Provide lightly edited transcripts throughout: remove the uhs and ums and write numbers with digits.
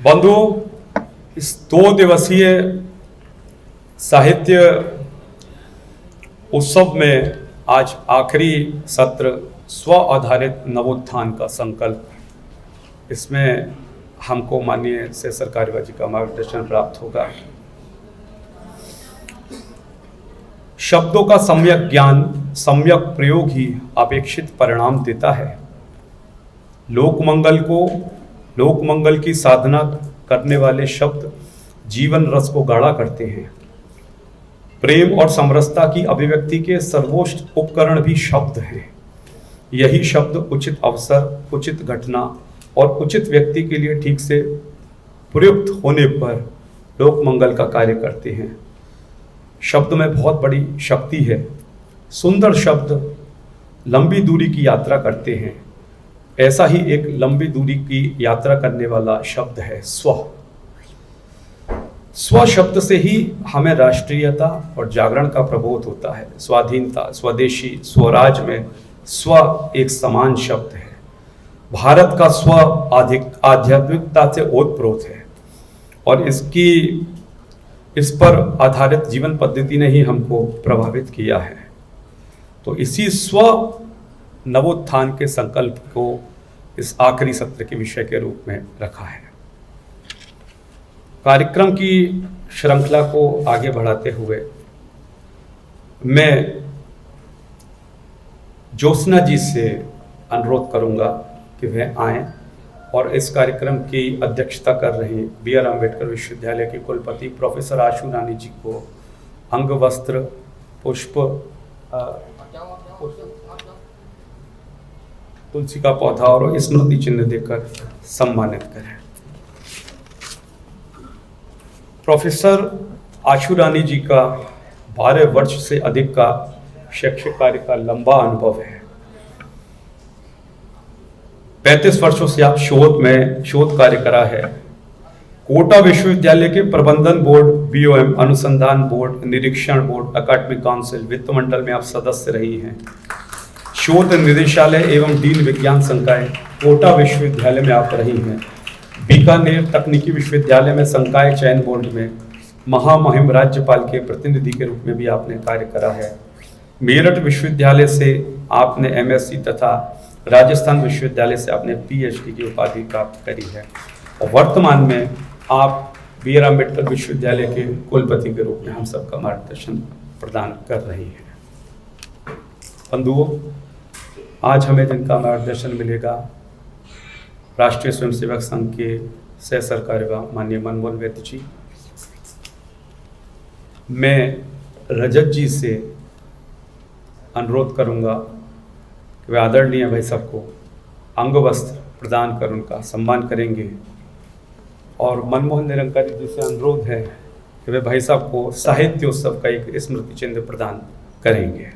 बंधुओं, इस 2 दिवसीय साहित्य उत्सव में आज आखिरी सत्र स्व आधारित नवोत्थान का संकल्प, इसमें हमको माननीय से सरकारी जी का मार्गदर्शन प्राप्त होगा। शब्दों का सम्यक ज्ञान, सम्यक प्रयोग ही अपेक्षित परिणाम देता है। लोकमंगल की साधना करने वाले शब्द जीवन रस को गाढ़ा करते हैं। प्रेम और समरसता की अभिव्यक्ति के सर्वोच्च उपकरण भी शब्द हैं। यही शब्द उचित अवसर, उचित घटना और उचित व्यक्ति के लिए ठीक से प्रयुक्त होने पर लोकमंगल का कार्य करते हैं। शब्द में बहुत बड़ी शक्ति है। सुंदर शब्द लंबी दूरी की यात्रा करते हैं। ऐसा ही एक लंबी दूरी की यात्रा करने वाला शब्द है स्व। स्व शब्द से ही हमें राष्ट्रीयता और जागरण का प्रबोध होता है। स्वाधीनता, स्वदेशी, स्वराज में स्व एक समान शब्द है। भारत का स्व आध्यात्मिकता से ओतप्रोत है और इस पर आधारित जीवन पद्धति ने ही हमको प्रभावित किया है। तो इसी स्व नवोत्थान के संकल्प को इस आखिरी सत्र के विषय के रूप में रखा है। कार्यक्रम की श्रृंखला को आगे बढ़ाते हुए मैं ज्योत्सना जी से अनुरोध करूंगा कि वह आएं और इस कार्यक्रम की अध्यक्षता कर रही बी.आर. अम्बेडकर विश्वविद्यालय के कुलपति प्रोफेसर आशु रानी जी को अंग वस्त्र, पुष्प, तुलसी का पौधा और स्मृति चिन्ह देकर सम्मानित करें। प्रोफेसर आशु रानी जी का 12 वर्ष से अधिक का शैक्षिक कार्य का लंबा अनुभव है। 35 वर्षों से आप शोध कार्य करा है। कोटा विश्वविद्यालय के प्रबंधन बोर्ड, BOM, अनुसंधान बोर्ड, निरीक्षण बोर्ड, अकादमिक काउंसिल, वित्त मंडल में आप सदस्य रही हैं। शोध निदेशालय एवं डीन विज्ञान संकाय कोटा विश्वविद्यालय में आप रही हैं। बीकानेर तकनीकी विश्वविद्यालय में संकाय चयन बोर्ड में महामहिम राज्यपाल के प्रतिनिधि के रूप में भी आपने कार्य करा है। मेरठ विश्वविद्यालय से आपने MSc तथा राजस्थान विश्वविद्यालय से आपने PhD की उपाधि प्राप्त करी है और वर्तमान में आप बी.आर. अम्बेडकर विश्वविद्यालय के कुलपति के रूप में हम सबका मार्गदर्शन प्रदान कर रही हैं। बंधुओं, आज हमें जिनका मार्गदर्शन मिलेगा, राष्ट्रीय स्वयंसेवक संघ के सह सरकार्यवाह माननीय मनमोहन वैद्य जी। मैं रजत जी से अनुरोध करूंगा कि वे आदरणीय भाई साहब को अंग वस्त्र प्रदान कर उनका सम्मान करेंगे और मनमोहन निरंकारी जी से अनुरोध है कि वे भाई साहब को साहित्य उत्सव का एक स्मृति चिन्ह प्रदान करेंगे।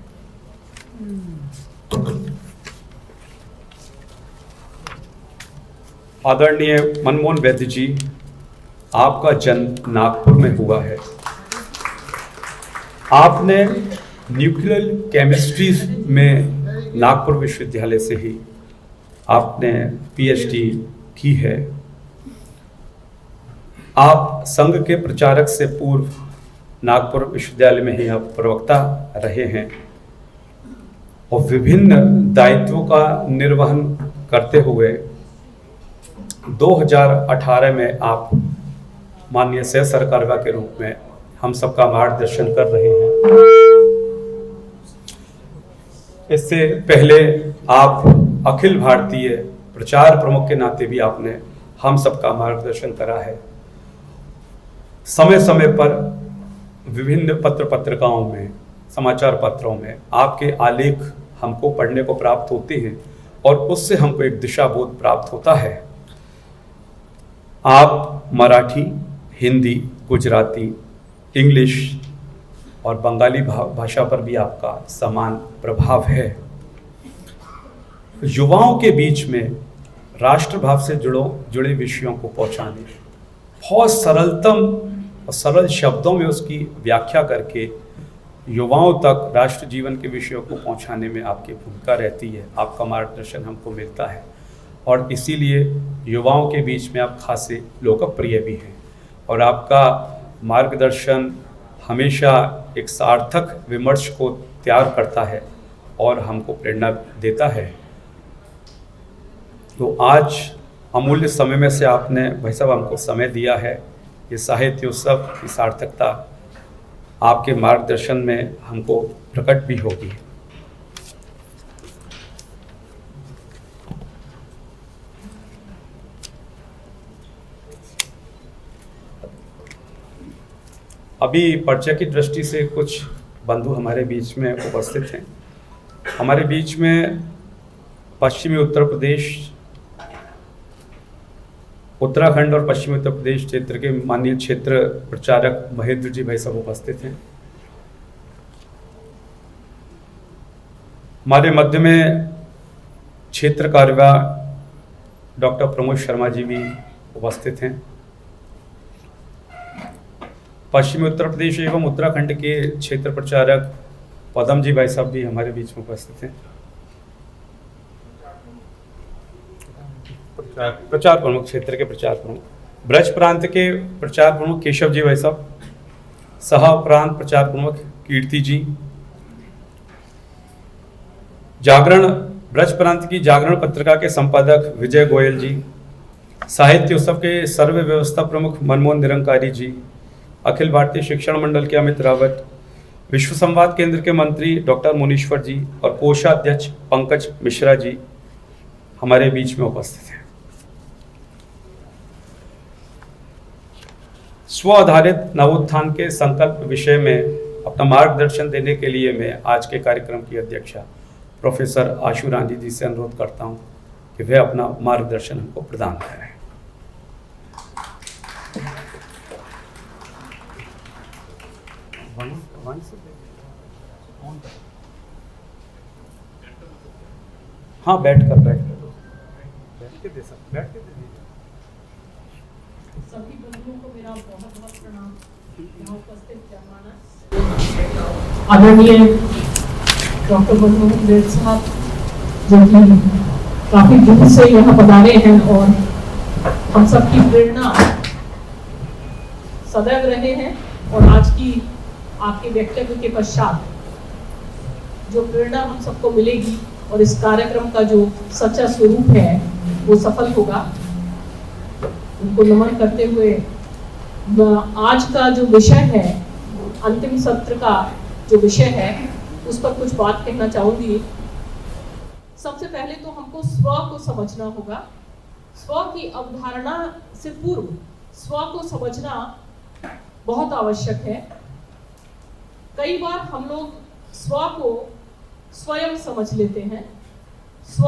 आदरणीय मनमोहन वैद्य जी, आपका जन्म नागपुर में हुआ है। आपने न्यूक्लियर केमिस्ट्री में नागपुर विश्वविद्यालय से ही आपने PhD की है। आप संघ के प्रचारक से पूर्व नागपुर विश्वविद्यालय में ही आप प्रवक्ता रहे हैं और विभिन्न दायित्वों का निर्वहन करते हुए 2018 में आप माननीय सह सरकार्यवाह के रूप में हम सबका मार्गदर्शन कर रहे हैं। इससे पहले आप अखिल भारतीय प्रचार प्रमुख के नाते भी आपने हम सबका मार्गदर्शन करा है। समय समय पर विभिन्न पत्र पत्रिकाओं में, समाचार पत्रों में आपके आलेख हमको पढ़ने को प्राप्त होते हैं और उससे हमको एक दिशा बोध प्राप्त होता है। आप मराठी, हिंदी, गुजराती, इंग्लिश और बंगाली भाषा पर भी आपका समान प्रभाव है। युवाओं के बीच में राष्ट्रभाव से जुड़े विषयों को पहुंचाने, बहुत सरलतम और सरल शब्दों में उसकी व्याख्या करके युवाओं तक राष्ट्र जीवन के विषयों को पहुंचाने में आपकी भूमिका रहती है। आपका मार्गदर्शन हमको मिलता है और इसीलिए युवाओं के बीच में आप खासे लोकप्रिय भी हैं और आपका मार्गदर्शन हमेशा एक सार्थक विमर्श को तैयार करता है और हमको प्रेरणा देता है। तो आज अमूल्य समय में से आपने भाई साहब हमको समय दिया है। ये साहित्य उत्सव की सार्थकता आपके मार्गदर्शन में हमको प्रकट भी होगी। अभी परिचय की दृष्टि से कुछ बंधु हमारे बीच में उपस्थित हैं। हमारे बीच में पश्चिमी उत्तर प्रदेश, उत्तराखंड और पश्चिमी उत्तर प्रदेश क्षेत्र के माननीय क्षेत्र प्रचारक महेंद्र जी भाई साहब उपस्थित हैं। हमारे मध्य में क्षेत्र कार्यवाह डॉक्टर प्रमोद शर्मा जी भी उपस्थित हैं। पश्चिमी उत्तर प्रदेश एवं उत्तराखंड के क्षेत्र प्रचारक पदम जी भाई साहब भी हमारे बीच में उपस्थित हैं। प्रचार प्रमुख, क्षेत्र के प्रचार प्रमुख ब्रज प्रांत के प्रचार प्रमुख केशव जी भाई साहब, सह प्रांत प्रचार प्रमुख कीर्ति जी, जागरण ब्रज प्रांत की जागरण पत्रिका के संपादक विजय गोयल जी, साहित्य उत्सव के सर्व व्यवस्था प्रमुख मनमोहन निरंकारी जी, अखिल भारतीय शिक्षण मंडल के अमित रावत, विश्व संवाद केंद्र के मंत्री डॉक्टर मुनीश्वर जी और कोषाध्यक्ष पंकज मिश्रा जी हमारे बीच में उपस्थित हैं। स्व आधारित नवोत्थान के संकल्प विषय में अपना मार्गदर्शन देने के लिए मैं आज के कार्यक्रम की अध्यक्षा प्रोफेसर आशु रानी जी से अनुरोध करता हूं कि वे अपना मार्गदर्शन हमको प्रदान करें। हाँ, बैठ के दे सकते, बैठ के दे दीजिए। सभी बंधुओं को मेरा बहुत बहुत प्रणाम। यहाँ उपस्थित आदरणीय डॉक्टर मनमोहन देव साहब, जो कि काफी दूर से यहाँ पधारे हैं और हम सबकी प्रेरणा सदैव रहे हैं, और आज की आपके वक्तव्य के पश्चात जो प्रेरणा हम सबको मिलेगी और इस कार्यक्रम का जो सच्चा स्वरूप है वो सफल होगा, उनको नमन करते हुए आज का जो विषय है, अंतिम सत्र का जो विषय है, उस पर कुछ बात कहना चाहूंगी। सबसे पहले तो हमको स्व को समझना होगा। स्व की अवधारणा से पूर्व स्व को समझना बहुत आवश्यक है। कई बार हम लोग स्व को स्वयं समझ लेते हैं। स्व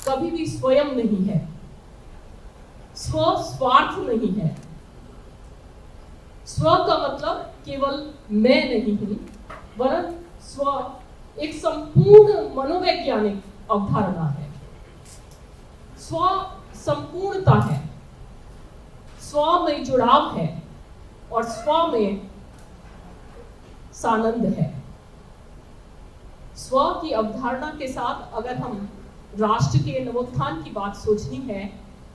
कभी भी स्वयं नहीं है, स्व स्वार्थ नहीं है। स्व का मतलब केवल मैं नहीं हूं, वरन स्व एक संपूर्ण मनोवैज्ञानिक अवधारणा है। स्व संपूर्णता है, स्व में जुड़ाव है और स्व में सानंद है। स्व की अवधारणा के साथ अगर हम राष्ट्र के नवोत्थान की बात सोचनी है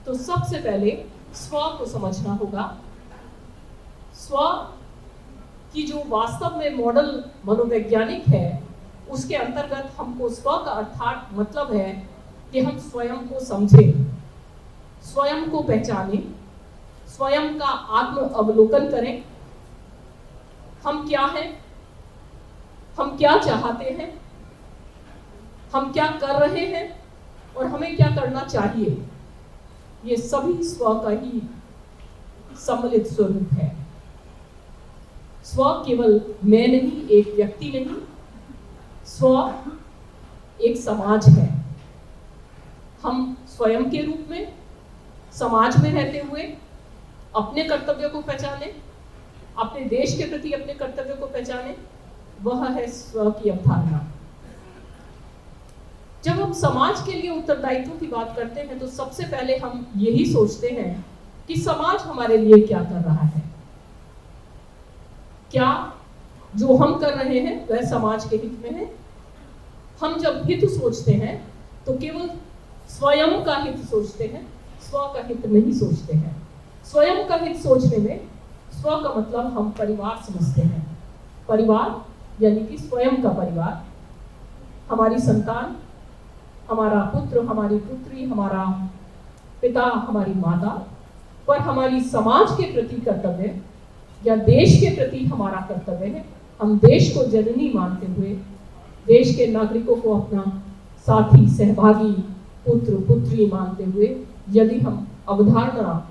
तो सबसे पहले स्व को समझना होगा। स्व की जो वास्तव में मॉडल मनोवैज्ञानिक है, उसके अंतर्गत हमको स्व का अर्थात मतलब है कि हम स्वयं को समझें, स्वयं को पहचानें, स्वयं का आत्म अवलोकन करें। हम क्या हैं, हम क्या चाहते हैं, हम क्या कर रहे हैं और हमें क्या करना चाहिए, ये सभी स्व का ही सम्मिलित स्वरूप है। स्व केवल मैं नहीं, एक व्यक्ति नहीं, स्व एक समाज है। हम स्वयं के रूप में समाज में रहते हुए अपने कर्तव्य को पहचाने, अपने देश के प्रति अपने कर्तव्य को पहचाने, वह है स्व की अवधारणा। जब हम समाज के लिए उत्तरदायित्व की बात करते हैं तो सबसे पहले हम यही सोचते हैं कि समाज हमारे लिए क्या कर रहा है, क्या जो हम कर रहे हैं वह समाज के हित में है। हम जब हित सोचते हैं तो केवल स्वयं का हित सोचते हैं, स्व का हित नहीं सोचते हैं। स्वयं का हित सोचने में स्व का मतलब हम परिवार समझते हैं। परिवार यानी कि स्वयं का परिवार, हमारी संतान, हमारा पुत्र, हमारी पुत्री, हमारा पिता, हमारी माता, पर हमारी समाज के प्रति कर्तव्य या देश के प्रति हमारा कर्तव्य है। हम देश को जननी मानते हुए देश के नागरिकों को अपना साथी, सहभागी, पुत्र, पुत्री मानते हुए यदि हम अवधारणा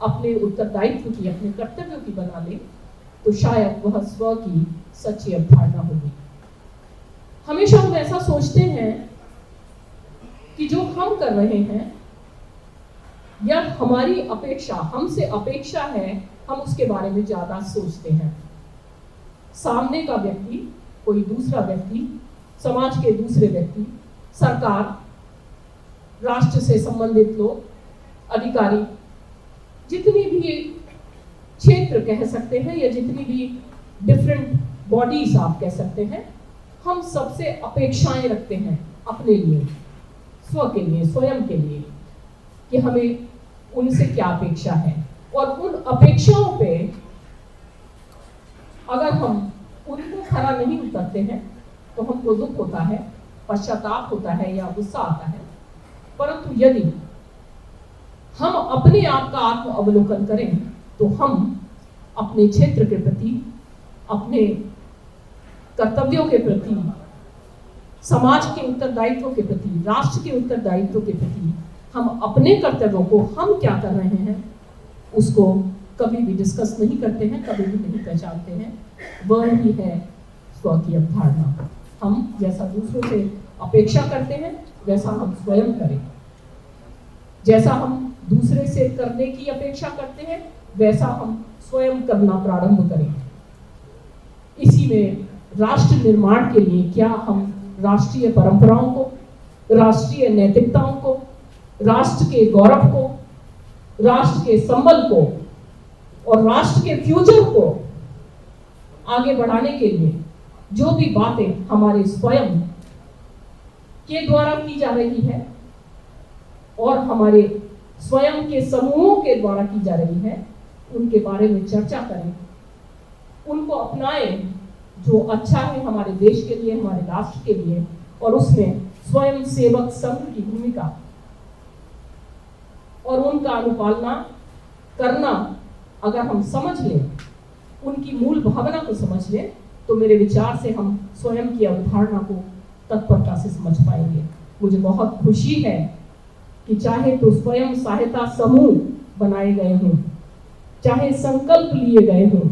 अपने उत्तरदायित्व की, अपने कर्तव्यों की बना लें तो शायद वह स्व की सच्ची अवधारणा होगी। हमेशा हम ऐसा सोचते हैं कि जो हम कर रहे हैं या हमारी अपेक्षा, हमसे अपेक्षा है, हम उसके बारे में ज्यादा सोचते हैं। सामने का व्यक्ति, कोई दूसरा व्यक्ति, समाज के दूसरे व्यक्ति, सरकार, राष्ट्र से संबंधित लोग, अधिकारी, जितनी भी क्षेत्र कह सकते हैं या जितनी भी डिफरेंट बॉडीज आप कह सकते हैं, हम सबसे अपेक्षाएं रखते हैं अपने लिए, स्व के लिए, स्वयं के लिए, कि हमें उनसे क्या अपेक्षा है। और उन अपेक्षाओं पे अगर हम उनको खरा नहीं उतरते हैं तो हमको दुख होता है, पश्चाताप होता है या गुस्सा आता है। परंतु यदि हम अपने आप का आत्म अवलोकन करें तो हम अपने क्षेत्र के प्रति, अपने कर्तव्यों के प्रति, समाज के उत्तरदायित्व के प्रति, राष्ट्र के उत्तरदायित्व के प्रति, हम अपने कर्तव्यों को हम क्या कर रहे हैं उसको कभी भी डिस्कस नहीं करते हैं, कभी भी नहीं पहचानते हैं। वह ही है स्व की अवधारणा। हम जैसा दूसरों से अपेक्षा करते हैं वैसा हम स्वयं करें, जैसा हम दूसरे से करने की अपेक्षा करते हैं वैसा हम स्वयं करना प्रारंभ करें। इसी में राष्ट्र निर्माण के लिए क्या हम राष्ट्रीय परंपराओं को, राष्ट्रीय नैतिकताओं को, राष्ट्र के गौरव को, राष्ट्र के संबल को और राष्ट्र के फ्यूचर को आगे बढ़ाने के लिए जो भी बातें हमारे स्वयं के द्वारा की जा रही है और हमारे स्वयं के समूहों के द्वारा की जा रही है, उनके बारे में चर्चा करें, उनको अपनाएं जो अच्छा है हमारे देश के लिए, हमारे राष्ट्र के लिए। और उसमें स्वयं सेवक संघ की भूमिका और उनका अनुपालना करना अगर हम समझ लें, उनकी मूल भावना को समझ लें, तो मेरे विचार से हम स्वयं की अवधारणा को तत्परता से समझ पाएंगे। मुझे बहुत खुशी है कि चाहे तो स्वयं सहायता समूह बनाए गए हों, चाहे संकल्प लिए गए हों,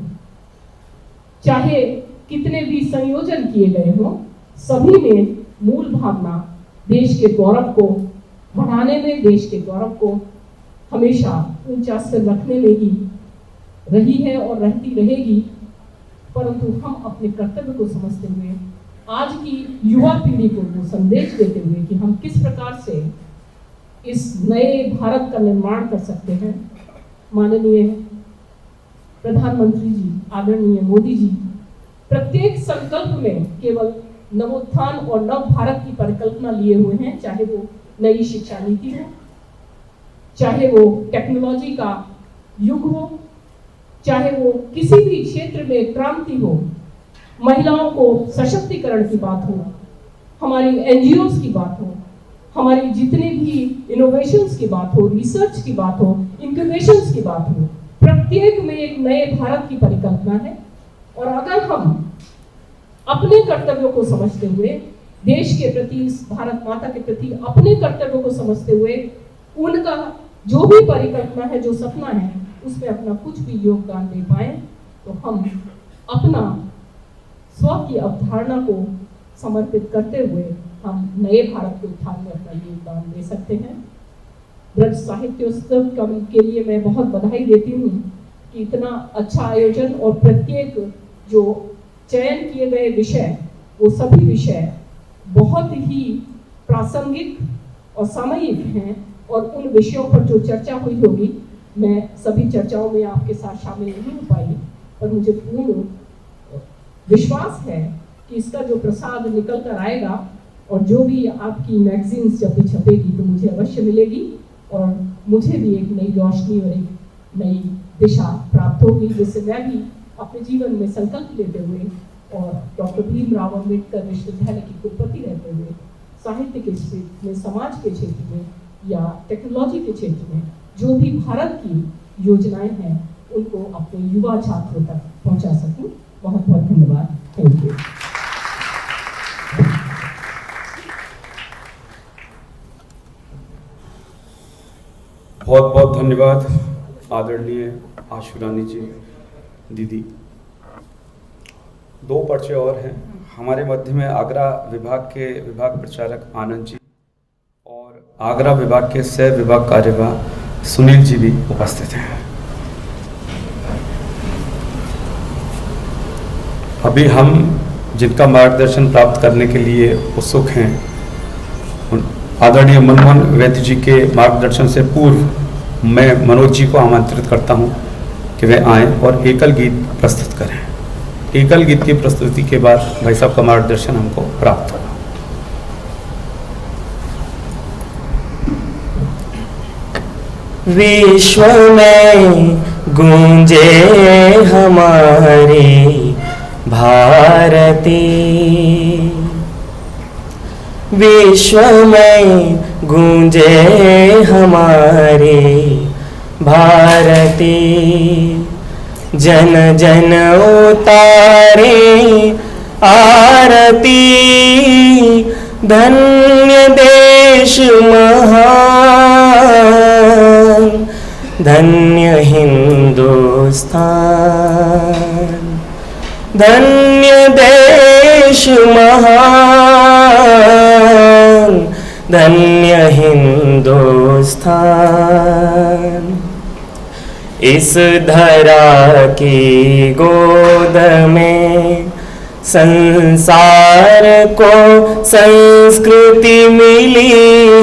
चाहे कितने भी संयोजन किए गए हों, सभी में मूल भावना देश के गौरव को बढ़ाने में, देश के गौरव को हमेशा ऊंचा सिर रखने में ही रही है और रहती रहेगी। परंतु हम अपने कर्तव्य को समझते हुए आज की युवा पीढ़ी को वो संदेश देते हुए कि हम किस प्रकार से इस नए भारत का निर्माण कर सकते हैं, माननीय प्रधानमंत्री जी, आदरणीय मोदी जी प्रत्येक संकल्प में केवल नवोत्थान और नव भारत की परिकल्पना लिए हुए हैं। चाहे वो नई शिक्षा नीति हो, चाहे वो टेक्नोलॉजी का युग हो, चाहे वो किसी भी क्षेत्र में क्रांति हो, महिलाओं को सशक्तिकरण की बात हो, हमारी एनजीओज की बात हो, हमारी जितने भी इनोवेशंस की बात हो, रिसर्च की बात हो, इंक्यूबेशंस की बात हो, प्रत्येक में एक नए भारत की परिकल्पना है। और अगर हम अपने कर्तव्यों को समझते हुए, देश के प्रति, इस भारत माता के प्रति अपने कर्तव्यों को समझते हुए, उनका जो भी परिकल्पना है, जो सपना है, उसमें अपना कुछ भी योगदान दे पाए तो हम अपना स्व की अवधारणा को समर्पित करते हुए हम नए भारत के उत्थान में अपना योगदान दे सकते हैं। ब्रज साहित्योत्सव के लिए मैं बहुत बधाई देती हूँ कि इतना अच्छा आयोजन और प्रत्येक जो चयन किए गए विषय, वो सभी विषय बहुत ही प्रासंगिक और सामयिक हैं। और उन विषयों पर जो चर्चा हुई होगी, मैं सभी चर्चाओं में आपके साथ शामिल नहीं हो पाई, पर मुझे पूर्ण विश्वास है कि इसका जो प्रसाद निकल कर आएगा और जो भी आपकी मैगजीन्स जब भी छपेगी तो मुझे अवश्य मिलेगी और मुझे भी एक नई रोशनी और एक नई दिशा प्राप्त होगी, जिससे मैं भी अपने जीवन में संकल्प लेते हुए और डॉक्टर भीमराव अम्बेडकर विश्वविद्यालय की कुलपति रहते हुए साहित्य के क्षेत्र में, समाज के क्षेत्र में या टेक्नोलॉजी के क्षेत्र में जो भी भारत की योजनाएं हैं उनको अपने युवा छात्रों तक पहुंचा सकूं। बहुत बहुत धन्यवाद। Thank you. बहुत बहुत धन्यवाद आदरणीय आशु रानी जी दीदी। दो पर्चे और हैं हमारे मध्य में। आगरा विभाग के विभाग प्रचारक आनंद जी और आगरा विभाग के सह विभाग कार्यवाह सुनील जी भी उपस्थित हैं। अभी हम जिनका मार्गदर्शन प्राप्त करने के लिए उत्सुक हैं, आदरणीय मनमोहन वैद्य जी के मार्गदर्शन से पूर्व मैं मनोज जी को आमंत्रित करता हूं कि वे आएं और एकल गीत प्रस्तुत करें। एकल गीत की प्रस्तुति के बाद भाई साहब का मार्गदर्शन हमको प्राप्त होगा। विश्व में गूंजे हमारी भारती, विश्व में गूंजे हमारी भारती, जन जन उतारे आरती, धन्य देश महान, धन्य हिंदुस्तान, धन्य देश महान, धन्य हिंदुस्तान। इस धरा की गोद में संसार को संस्कृति मिली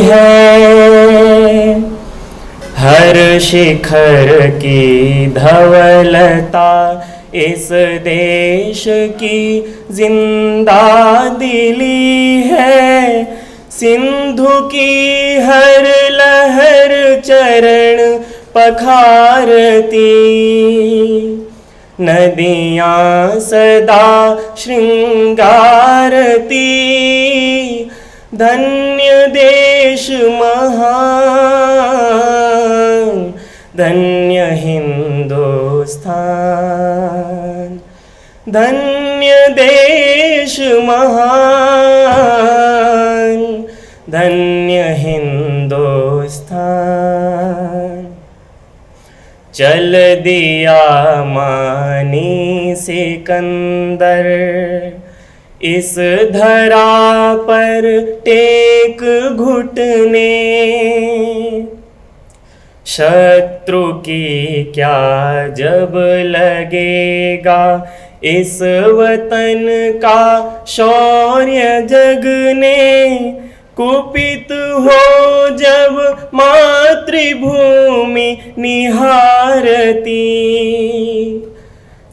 है, हर शिखर की धवलता इस देश की जिंदा दिली है, सिंधु की हर लहर चरण पखारती, नदियाँ सदा श्रृंगारती, धन्य देश महान, धन्य हिंदुस्तान, धन्य देश महान, धन्य हिंदुस्तान। चल दिया मानी सिकंदर इस धरा पर टेक घुटने, शत्रु की क्या जब लगेगा इस वतन का शौर्य जगने, कुपित हो जब मातृभूमि निहारती,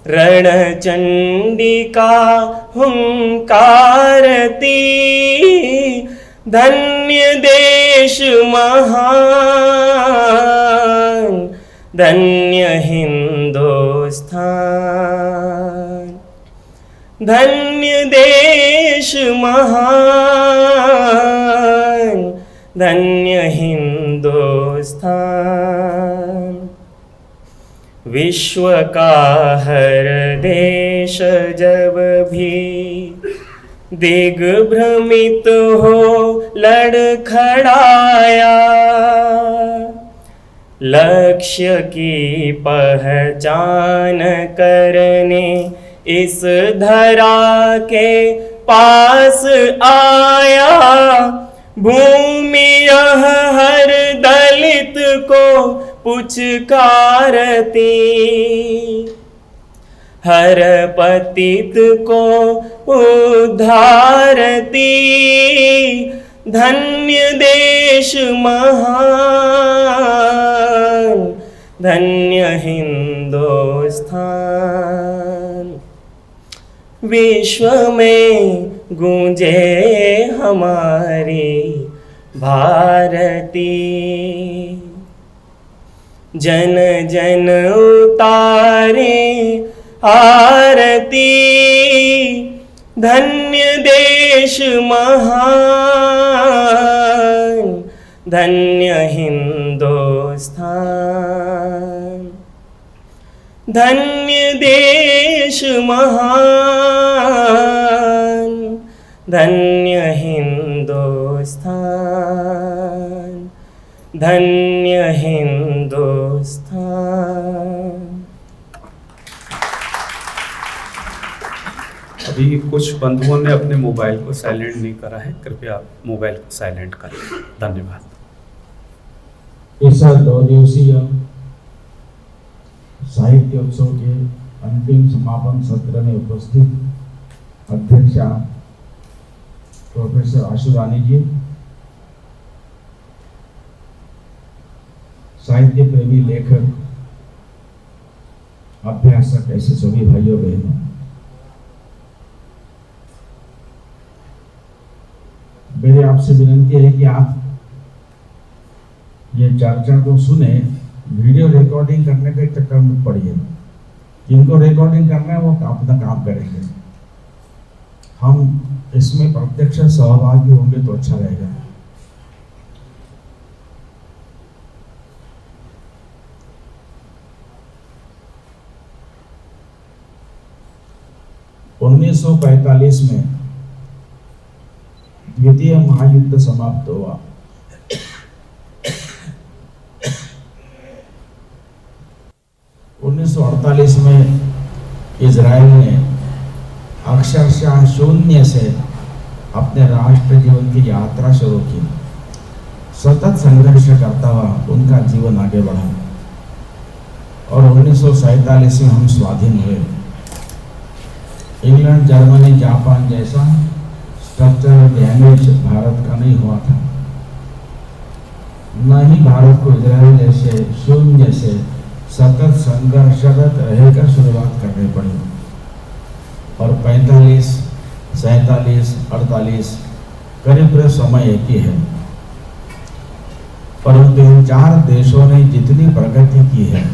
रणचंडिका हुंकारती, धन्य देश महान, धन्य हिंदुस्तान, धन्य देश महान, धन्य हिंदुस्तान। विश्व का हर देश जब भी दिग्भ्रमित हो लड़खड़ाया, लक्ष्य की पहचान करने इस धरा के पास आया, भूमि यह हर दलित को पुचकारती, हर पतित को उद्धारती, धन्य देश महान, धन्य हिंदुस्तान। विश्व में गूंजे हमारी भारती। जन जन उतारे आरती, धन्य देश महान, धन्य हिंदुस्तान। धन्य देश महान, धन्य हिंदुस्तान, धन्य हिंदुस्तान। अभी कुछ बंधुओं ने अपने मोबाइल को साइलेंट नहीं करा है, कृपया मोबाइल को साइलेंट करें। धन्यवाद। इस 2 दिवसीय साहित्य उत्सव के अंतिम समापन सत्र में उपस्थित अध्यक्षा प्रोफेसर आशु रानी जी, साहित्य प्रेमी लेखक, अभ्यासक, ऐसे सभी भाइयों बहनों, मेरी आपसे विनती है कि आप ये चर्चा को सुने, वीडियो रिकॉर्डिंग करने के चक्कर में पड़िए। जिनको रिकॉर्डिंग करना है वो अपना काम करेंगे, हम इसमें प्रत्यक्ष सहभागी होंगे तो अच्छा रहेगा। उन्नीस 1945 में द्वितीय महायुद्ध समाप्त हुआ। उन्नीस 1948 में इजराइल ने अक्षरशः शून्य से अपने राष्ट्र जीवन की यात्रा शुरू की। सतत संघर्ष करता हुआ उनका जीवन आगे बढ़ा और 1947 में हम स्वाधीन हुए। इंग्लैंड, जर्मनी, जापान जैसा स्ट्रक्चरल डैमेज भारत का नहीं हुआ था, न ही भारत को इजराइल जैसे शून्य से सतत संघर्षरत रहकर शुरुआत करनी पड़ी। और 45, 47, 48 करीब समय एक ही है, परंतु इन 4 देशों ने जितनी प्रगति की है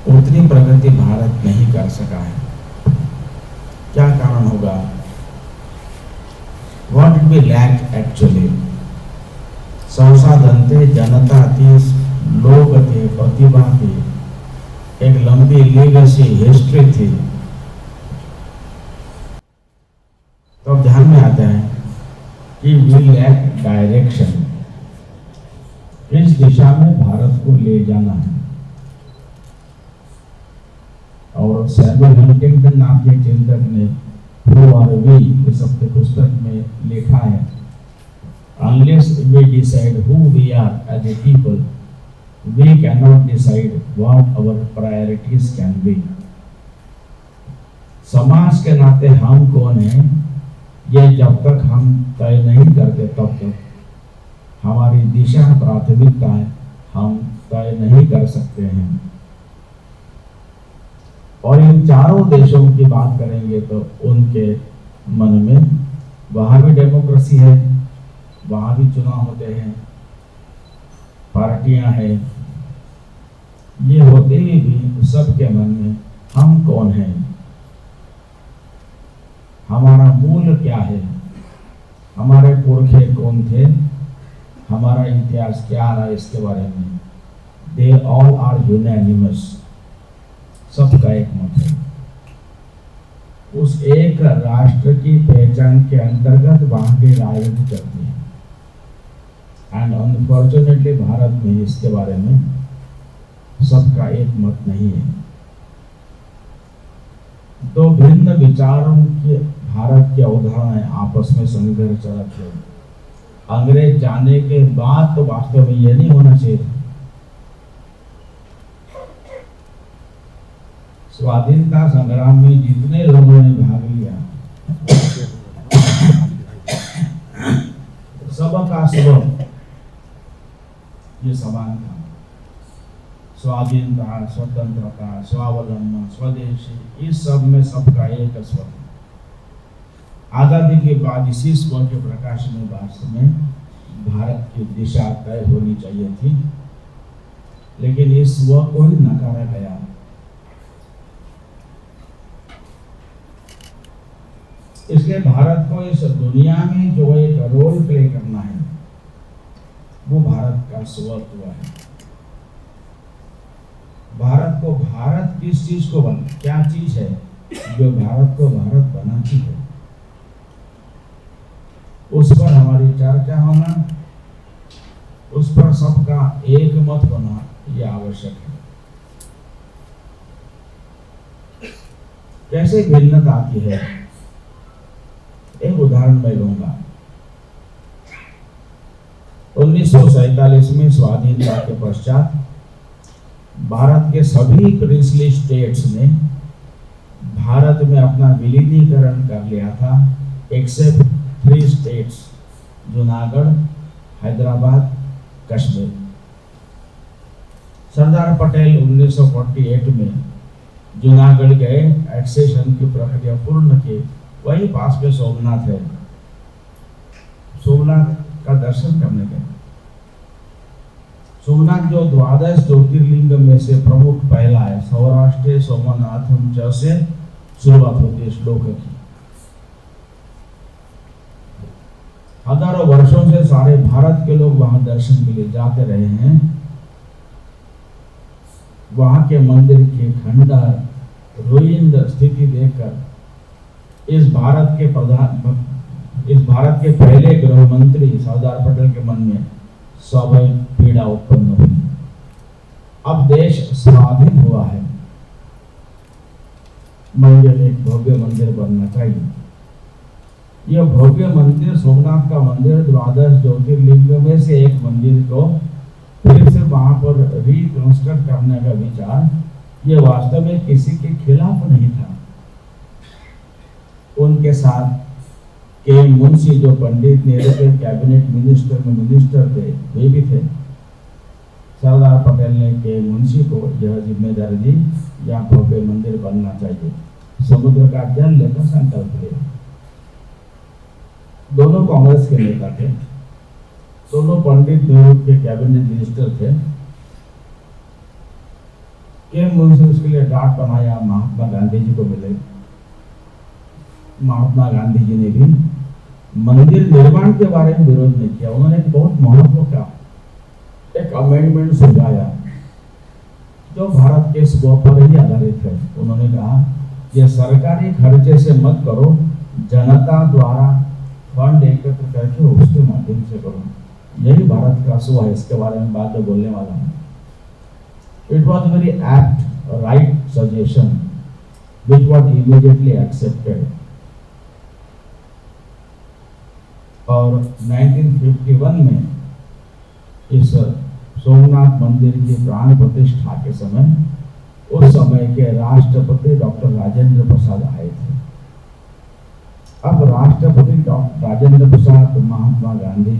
उतनी प्रगति भारत नहीं कर सका है। क्या कारण होगा? What did we lack actually? संसाधन थे, जनता थी, लोग थे, प्रतिभा थी, एक लंबी लीगेसी हिस्ट्री थी। तो अब ध्यान में आता है कि वी लैक डायरेक्शन। इस दिशा में भारत को ले जाना है। और सैमुअल हंटिंगटन नाम के चिंतक ने हु आर वी इस अपने पुस्तक में लिखा है, unless we decide who we are as a people, we cannot decide what our priorities can be. समाज के नाते हम कौन हैं, ये जब तक हम तय नहीं करते तब तक हमारी दिशा, प्राथमिकताएं हम तय नहीं कर सकते हैं। और इन 4 देशों की बात करेंगे तो उनके मन में वहां भी डेमोक्रेसी है, वहां भी चुनाव होते हैं, पार्टियां हैं। ये होते हुए भी सबके मन में हम कौन हैं, हमारा मूल क्या है, हमारे पुरखे कौन थे, हमारा इतिहास क्या रहा, इसके बारे में दे ऑल आर यूनैनिमस, सबका एक मत है। उस एक राष्ट्र की पहचान के अंतर्गत वहां की राजनीति चलती है। एंड अनफॉर्चुनेटली भारत में इसके बारे में सबका एक मत नहीं है। 2 भिन्न विचारों के भारत के उदाहरण आपस में संघर्ष चलते हैं। अंग्रेज जाने के बाद तो वास्तव में यह नहीं होना चाहिए था। स्वाधीनता संग्राम में जितने लोगों ने भाग लिया सबका सब ये समान था। स्वाधीनता, स्वतंत्रता, स्वावलंबन, स्वदेशी, इस सब में सबका एक स्वर। आज़ादी के बाद इसी स्वर के प्रकाश में वास्तव में भारत की दिशा तय होनी चाहिए थी, लेकिन इस स्वर को ही नकारा गया। इसलिए भारत को इस दुनिया में जो एक रोल प्ले करना है वो भारत का स्वत्व है। भारत को भारत किस चीज को बन, क्या चीज है जो भारत को भारत बनाती है, उस पर हमारी चर्चा होना, उस पर सबका एक मत होना यह आवश्यक है। कैसे भिन्नता आती है, एक उदाहरण मैं लूंगा। 1947 में स्वाधीनता के पश्चात भारत के सभी प्रिंसली स्टेट्स ने भारत में अपना विलीनीकरण कर लिया था, एक्सेप्ट 3 स्टेट्स, जूनागढ़, हैदराबाद, कश्मीर। सरदार पटेल 1948 में जूनागढ़ गए, एक्सेशन की प्रक्रिया पूर्ण की, वही पास में सोमनाथ है, सोमनाथ का दर्शन करने गए। सोमनाथ जो 12 ज्योतिर्लिंग में से प्रमुख पहला है, सौराष्ट्र सोमनाथम च से शुरुआत होती है श्लोक की। हजारों वर्षों से सारे भारत के लोग वहां दर्शन के लिए जाते रहे हैं। वहां के मंदिर की खंडहर रुइंद स्थिति देखकर इस भारत के पहले गृह मंत्री सरदार पटेल के मन में स्वाभाविक पीड़ा उत्पन्न हुई। अब देश स्वाधीन हुआ है, मंदिर एक भव्य मंदिर बनना चाहिए। यह भव्य मंदिर, सोमनाथ का मंदिर, 12 ज्योतिर्लिंग में से एक मंदिर को फिर से वहां पर रिकंस्ट्रक्ट करने का विचार, यह वास्तव में किसी के खिलाफ नहीं था। उनके साथ के मुंशी जो पंडित नेहरू के कैबिनेट मिनिस्टर में मिनिस्टर थे, वे भी थे। सरदार पटेल ने के मुंशी को यह जिम्मेदारी दी, यहाँ भव्य मंदिर बनना चाहिए। समुद्र का जल लेकर संकल्प लिया। दोनों कांग्रेस के नेता थे, दोनों पंडित नेहरू के कैबिनेट मिनिस्टर थे। के मुंशी उसके लिए ड्राफ्ट बनाया, महात्मा गांधी जी को मिले। महात्मा गांधी जी ने भी मंदिर निर्माण के बारे में विरोध नहीं किया। उन्होंने एक बहुत महत्व का एक अमेंडमेंट सुझाया जो भारत के स्वभाव पर ही आधारित है। उन्होंने कहा यह सरकारी खर्चे से मत करो, जनता द्वारा फंड एकत्र करके उसके माध्यम से करो। यही भारत का स्व है। इसके बारे में बाद में बोलने वाला हूँ। It was very apt right suggestion which was immediately accepted. और 1951 में इस सोमनाथ मंदिर की प्राण प्रतिष्ठा के समय उस समय के राष्ट्रपति डॉक्टर राजेंद्र प्रसाद आए थे। अब राष्ट्रपति डॉक्टर राजेंद्र प्रसाद, महात्मा गांधी,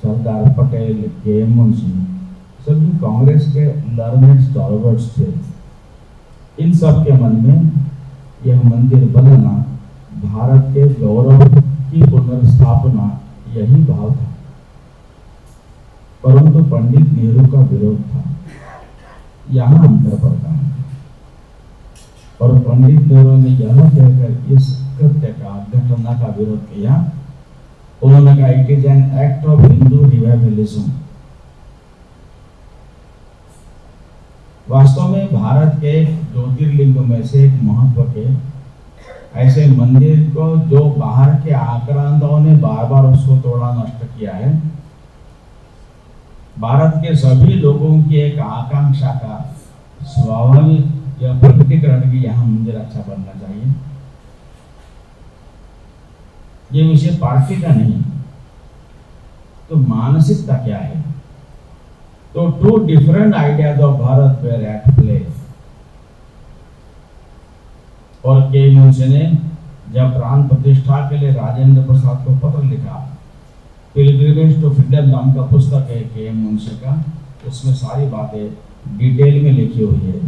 सरदार पटेल, के मुंशी सभी कांग्रेस के लर्नेड स्टॉलवर्ड्स थे। इन सब के मन में यह मंदिर बनना, भारत के गौरव की पुनर्स्थापना, यही भाव था। परंतु पंडित नेहरू का विरोध था। यहाँ अंतर पड़ता है। और पंडित नेहरू ने यह कहकर इस कृत्य का, घटना का विरोध किया। उन्होंने कहा it is an act of Hindu revivalism. वास्तव में भारत के ज्योतिर्लिंग में से एक महत्व के ऐसे मंदिर को जो बाहर के आक्रांताओं ने बार बार उसको तोड़ा, नष्ट किया है, भारत के सभी लोगों की एक आकांक्षा का स्वाभाविक यह प्रकटीकरण की यहाँ मंदिर अच्छा बनना चाहिए। ये विषय पार्टी का नहीं, तो मानसिकता क्या है। तो 2 different ideas of Bharat were at play. और के मुंशी ने जब प्राण प्रतिष्ठा के लिए राजेंद्र प्रसाद को पत्र लिखा, पिलग्रिमेज टू फ्रीडम नाम का पुस्तक है के मुंशी का, उसमें सारी बातें डिटेल में लिखी हुई है।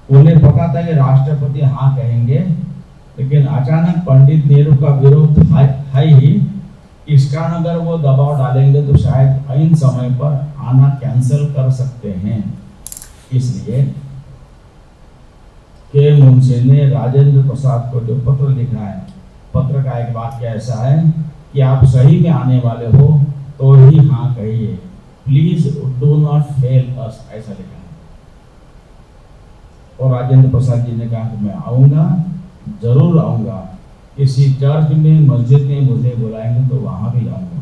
उन्हें पता था कि राष्ट्रपति हाँ कहेंगे लेकिन अचानक पंडित नेहरू का विरोध है ही। इस कारण अगर वो दबाव डालेंगे तो शायद ऐन समय पर आना कैंसिल कर सकते हैं। इसलिए के मुंशी ने राजेंद्र प्रसाद को जो पत्र लिखा है, पत्र का एक वाक्य ऐसा है कि आप सही में आने वाले हो तो ही हाँ कहिए, प्लीज डू नॉट फेल अस, ऐसा लिखा है। और राजेंद्र प्रसाद जी ने कहा कि मैं आऊंगा, जरूर आऊंगा, किसी चर्च में मस्जिद में मुझे बुलाएंगे तो वहां भी जाऊंगा।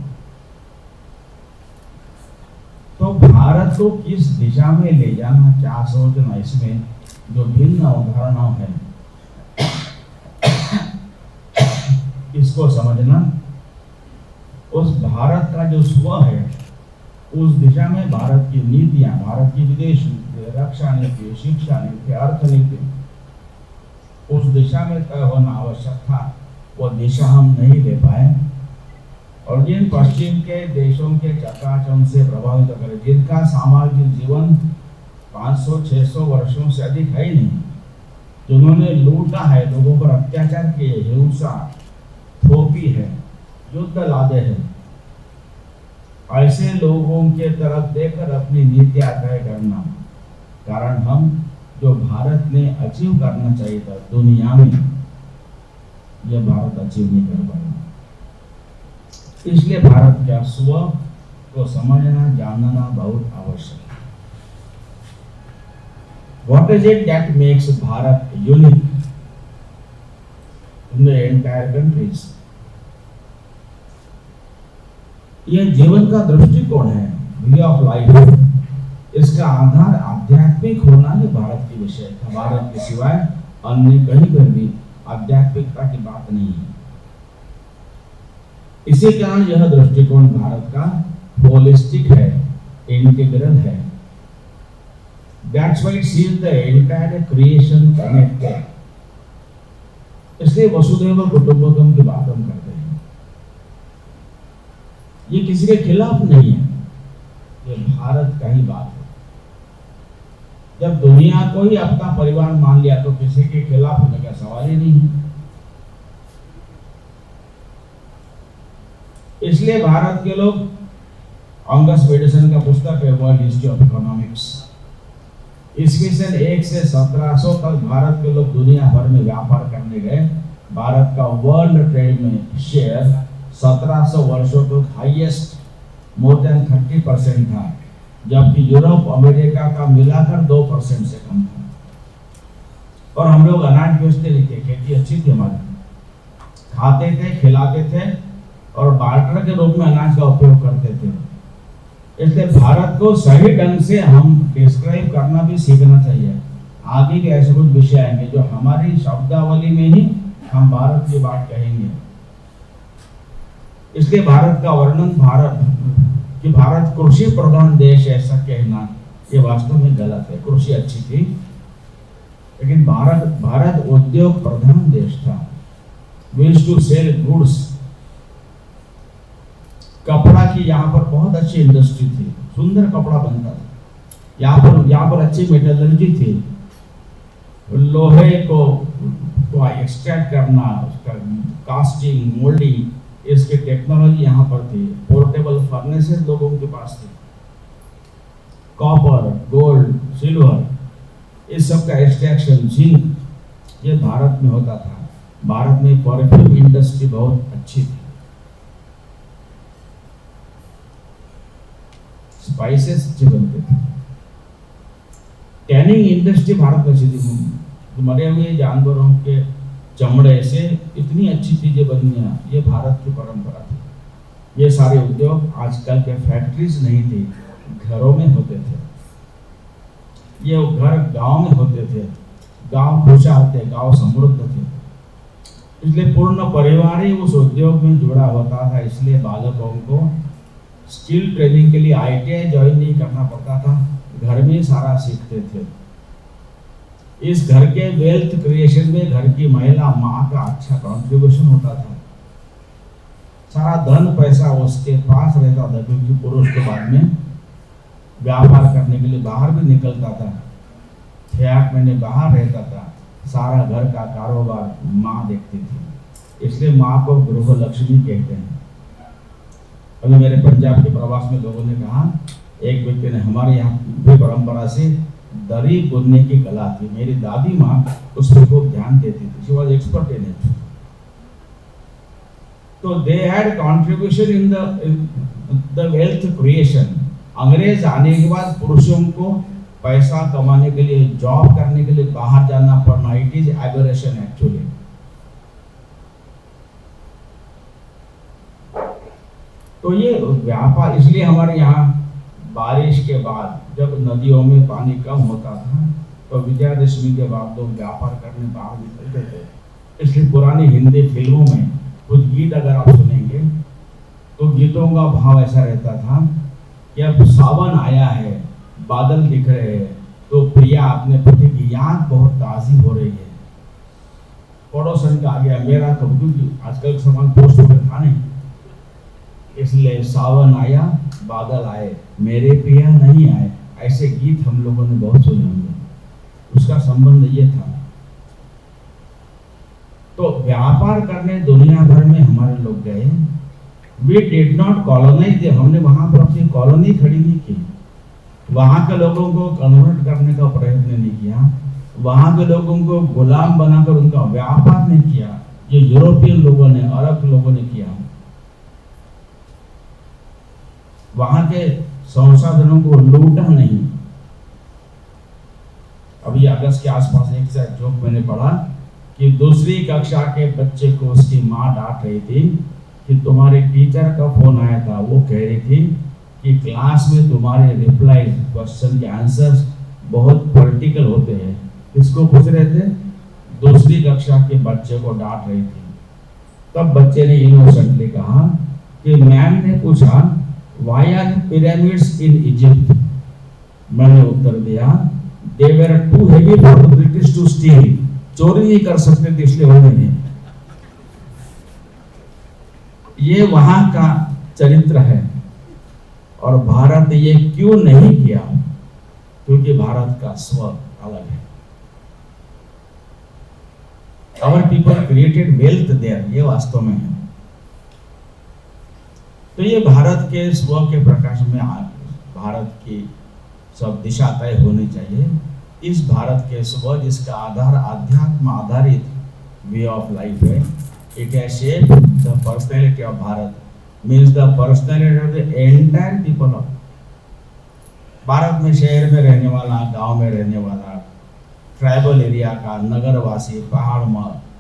तो भारत को किस दिशा में ले जाना, क्या सोचना, इसमें जो भिन्न अवधारणाएं हैं इसको समझना, उस भारत का जो स्व है उस दिशा में भारत की नीतियां, भारत की विदेश नीति, रक्षा नीति, शिक्षा नीति, अर्थनीति, उस दिशा में तय होना आवश्यक था। वो दिशा हम नहीं ले पाए। और जिन पश्चिम के देशों के चकाचौंध से प्रभावित होकर, जिनका सामाजिक जीवन 500-600 वर्षों से अधिक है ही नहीं, जिन्होंने लूटा है, लोगों पर अत्याचार किए, हिंसा थोपी है, युद्ध लादे हैं, ऐसे लोगों के तरफ देखकर अपनी नीतियां तय करना। कारण हम जो भारत ने अचीव करना चाहिए था दुनिया में, यह भारत अचीव नहीं कर पाया। इसलिए भारत का स्व को समझना, जानना बहुत आवश्यक है। What is it that makes Bharat unique in the entire countries? यह जीवन का दृष्टिकोण है, वे ऑफ लाइफ। इसका आधार आध्यात्मिक होना ही भारत की विषय है। भारत के सिवाय अन्य कहीं पर भी आध्यात्मिकता की बात नहीं है। इसी कारण यह दृष्टिकोण भारत का होलिस्टिक है, इंटीग्रल है। That's why it sees the entire creation connected. इसलिए वसुधैव कुटुंबकम की बात हम करते हैं। ये किसी के खिलाफ नहीं है, ये भारत का ही बात है। जब दुनिया को ही अपना परिवार मान लिया तो किसी के खिलाफ होने का सवाल ही नहीं है। इसलिए भारत के लोग, अंगस मेडिसन का पुस्तक है वर्ल्ड हिस्ट्री ऑफ इकोनॉमिक्स, ईस्वी सन 1 से 1700 तक भारत के लोग दुनिया भर में व्यापार करने गए। भारत का वर्ल्ड ट्रेड में शेयर 1700 वर्षों तक हाईएस्ट मोर देन 30% था, जबकि यूरोप अमेरिका का मिलाकर 2% से कम था। और हम लोग अनाज बेचते नहीं थे, खेती अच्छी थी हमारी, खाते थे, खिलाते थे और बार्टर के रूप में अनाज का उपयोग करते थे। इसलिए भारत को सही ढंग से हम डिस्क्राइब करना भी सीखना चाहिए। आगे के ऐसे कुछ विषय आएंगे जो हमारी शब्दावली में ही हम भारत की बात कहेंगे। इसलिए भारत का वर्णन, भारत कृषि प्रधान देश ऐसा कहना ये वास्तव में गलत है। कृषि अच्छी थी, लेकिन भारत उद्योग प्रधान देश था। We used to sell goods। कपड़ा की यहाँ पर बहुत अच्छी इंडस्ट्री थी, सुंदर कपड़ा बनता था। यहाँ पर अच्छी मेटलर्जी थी, लोहे को एक्सट्रैक्ट करना, उसका कास्टिंग, मोल्डिंग, इसकी टेक्नोलॉजी यहाँ पर थी। पोर्टेबल फर्नेसेस लोगों के पास थी। कॉपर, गोल्ड, सिल्वर, इस सब का एक्सट्रैक्शन, जिंक, ये भारत में होता था। भारत में परफ्यूम इंडस्ट्री बहुत अच्छी थी, स्पाइसेस अच्छे बनते थे। टैनिंग इंडस्ट्री भारत में अच्छी थी। मरे हुए जानवरों के चमड़े से इतनी अच्छी चीजें बननियां, ये भारत की परंपरा थी। ये सारे उद्योग आजकल के फैक्ट्रीज नहीं थी, घरों में होते थे। ये घर गांव में होते थे, गांव खुशहाल थे, गांव समृद्ध थे। इसलिए पूर्ण परिवार ही उस उद्योग में जुड़ा होता था। इसलिए बालकों को स्किल ट्रेनिंग के लिए ITI ज्वाइन नहीं करना पड़ता था, घर में सारा सीखते थे। इस घर के वेल्थ क्रिएशन में घर की महिला, माँ का अच्छा कंट्रीब्यूशन होता था। सारा धन पैसा उसके पास रहता था, क्योंकि पुरुष के बाद में व्यापार करने के लिए बाहर भी निकलता था, 6-8 महीने बाहर रहता था। सारा घर का कारोबार माँ देखती थी, इसलिए माँ को गृह लक्ष्मी कहते हैं। अभी मेरे पंजाब के प्रवास में लोगों ने कहा, एक व्यक्ति ने, हमारे यहाँ भी परंपरा से दरी बुनने की कला थी, मेरी दादी माँ उस पर खूब ध्यान देती थी, she was expert in it. तो they had contribution in the wealth creation. अंग्रेज आने के बाद पुरुषों को पैसा कमाने के लिए, जॉब करने के लिए बाहर जाना पड़ना, इट इज एबरेशन एक्चुअली। तो ये व्यापार, इसलिए हमारे यहाँ बारिश के बाद जब नदियों में पानी कम होता था तो विजयादशमी के बाद लोग व्यापार करने बाहर निकलते थे। इसलिए पुरानी हिंदी फिल्मों में कुछ गीत अगर आप सुनेंगे तो गीतों का भाव ऐसा रहता था कि अब सावन आया है, बादल दिख रहे हैं, तो प्रिया अपने पति की याद बहुत ताज़ी हो रही है, पड़ोसन का आ गया मेरा कब, क्योंकि आजकल सामान पोस्ट हो था नहीं, इसलिए सावन आया बादल आए मेरे प्रिया नहीं आए। ऐसे गीत हम लोगों ने बहुत सुने होंगे। उसका संबंध ये था। तो व्यापार करने दुनिया भर में हमारे लोग गए। वी डिड नॉट कॉलोनाइज, हमने वहां पर अपनी कॉलोनी खड़ी नहीं की, वहां के लोगों को कन्वर्ट करने का प्रयत्न नहीं किया, वहां के लोगों को गुलाम बनाकर उनका व्यापार नहीं किया, जो यूरोपियन लोगों ने, अरब लोगों ने किया। वहां के संसाधनों को लूटा नहीं। अभी अगस्त के आसपास एक जोक मैंने पढ़ा कि दूसरी कक्षा के बच्चे को उसकी माँ डांट रही थी कि तुम्हारे टीचर का फोन आया था, वो कह रही थी कि क्लास में तुम्हारे रिप्लाई क्वेश्चन के आंसर्स बहुत पॉलिटिकल होते हैं। किसको पूछ रहे थे? दूसरी कक्षा के बच्चे को डांट रही थी। तब बच्चे ने इनोसेंटली कहा कि मैम ने पूछा why are pyramids in Egypt. मैंने उत्तर दिया they were too heavy for the British to steal. चोरी नहीं कर सकते थे इसलिए उन्होंने। ये वहां का चरित्र है। और भारत ने ये क्यों नहीं किया? क्योंकि भारत का स्व अलग है। Our people created wealth there, ये वास्तव में है। तो ये भारत के स्व के प्रकाश में भारत की सब दिशा तय होनी चाहिए। इस भारत के स्व जिसका आधार आध्यात्म आधारित वे ऑफ लाइफ है, it has shaped the personality of Bharat, means the personality of the entire people of Bharat में। शहर में रहने वाला, गांव में रहने वाला, ट्राइबल एरिया का, नगरवासी, पहाड़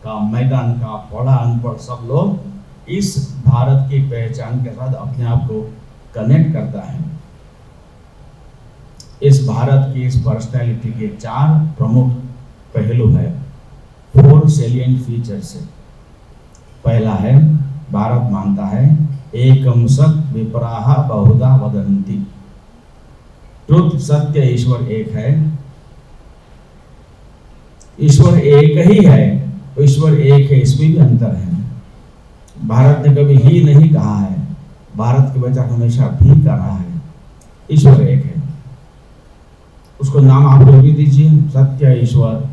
का, मैदान का, पढ़ा अनपढ़, सब लोग इस भारत की पहचान के साथ अपने आप को कनेक्ट करता है। इस भारत की इस पर्सनैलिटी के 4 प्रमुख पहलू है, 4 सेलिएंट फीचर्स है। पहला है, भारत मानता है एकम सत विपराह बहुधा वदंती। ट्रुथ, सत्य, ईश्वर एक है। ईश्वर एक ही है, ईश्वर एक है, इसमें भी अंतर है। भारत ने कभी ही नहीं कहा है, भारत के बच्चा हमेशा भी कहा है। ईश्वर एक है, उसको नाम आप लोग भी दीजिए, सत्य ईश्वर।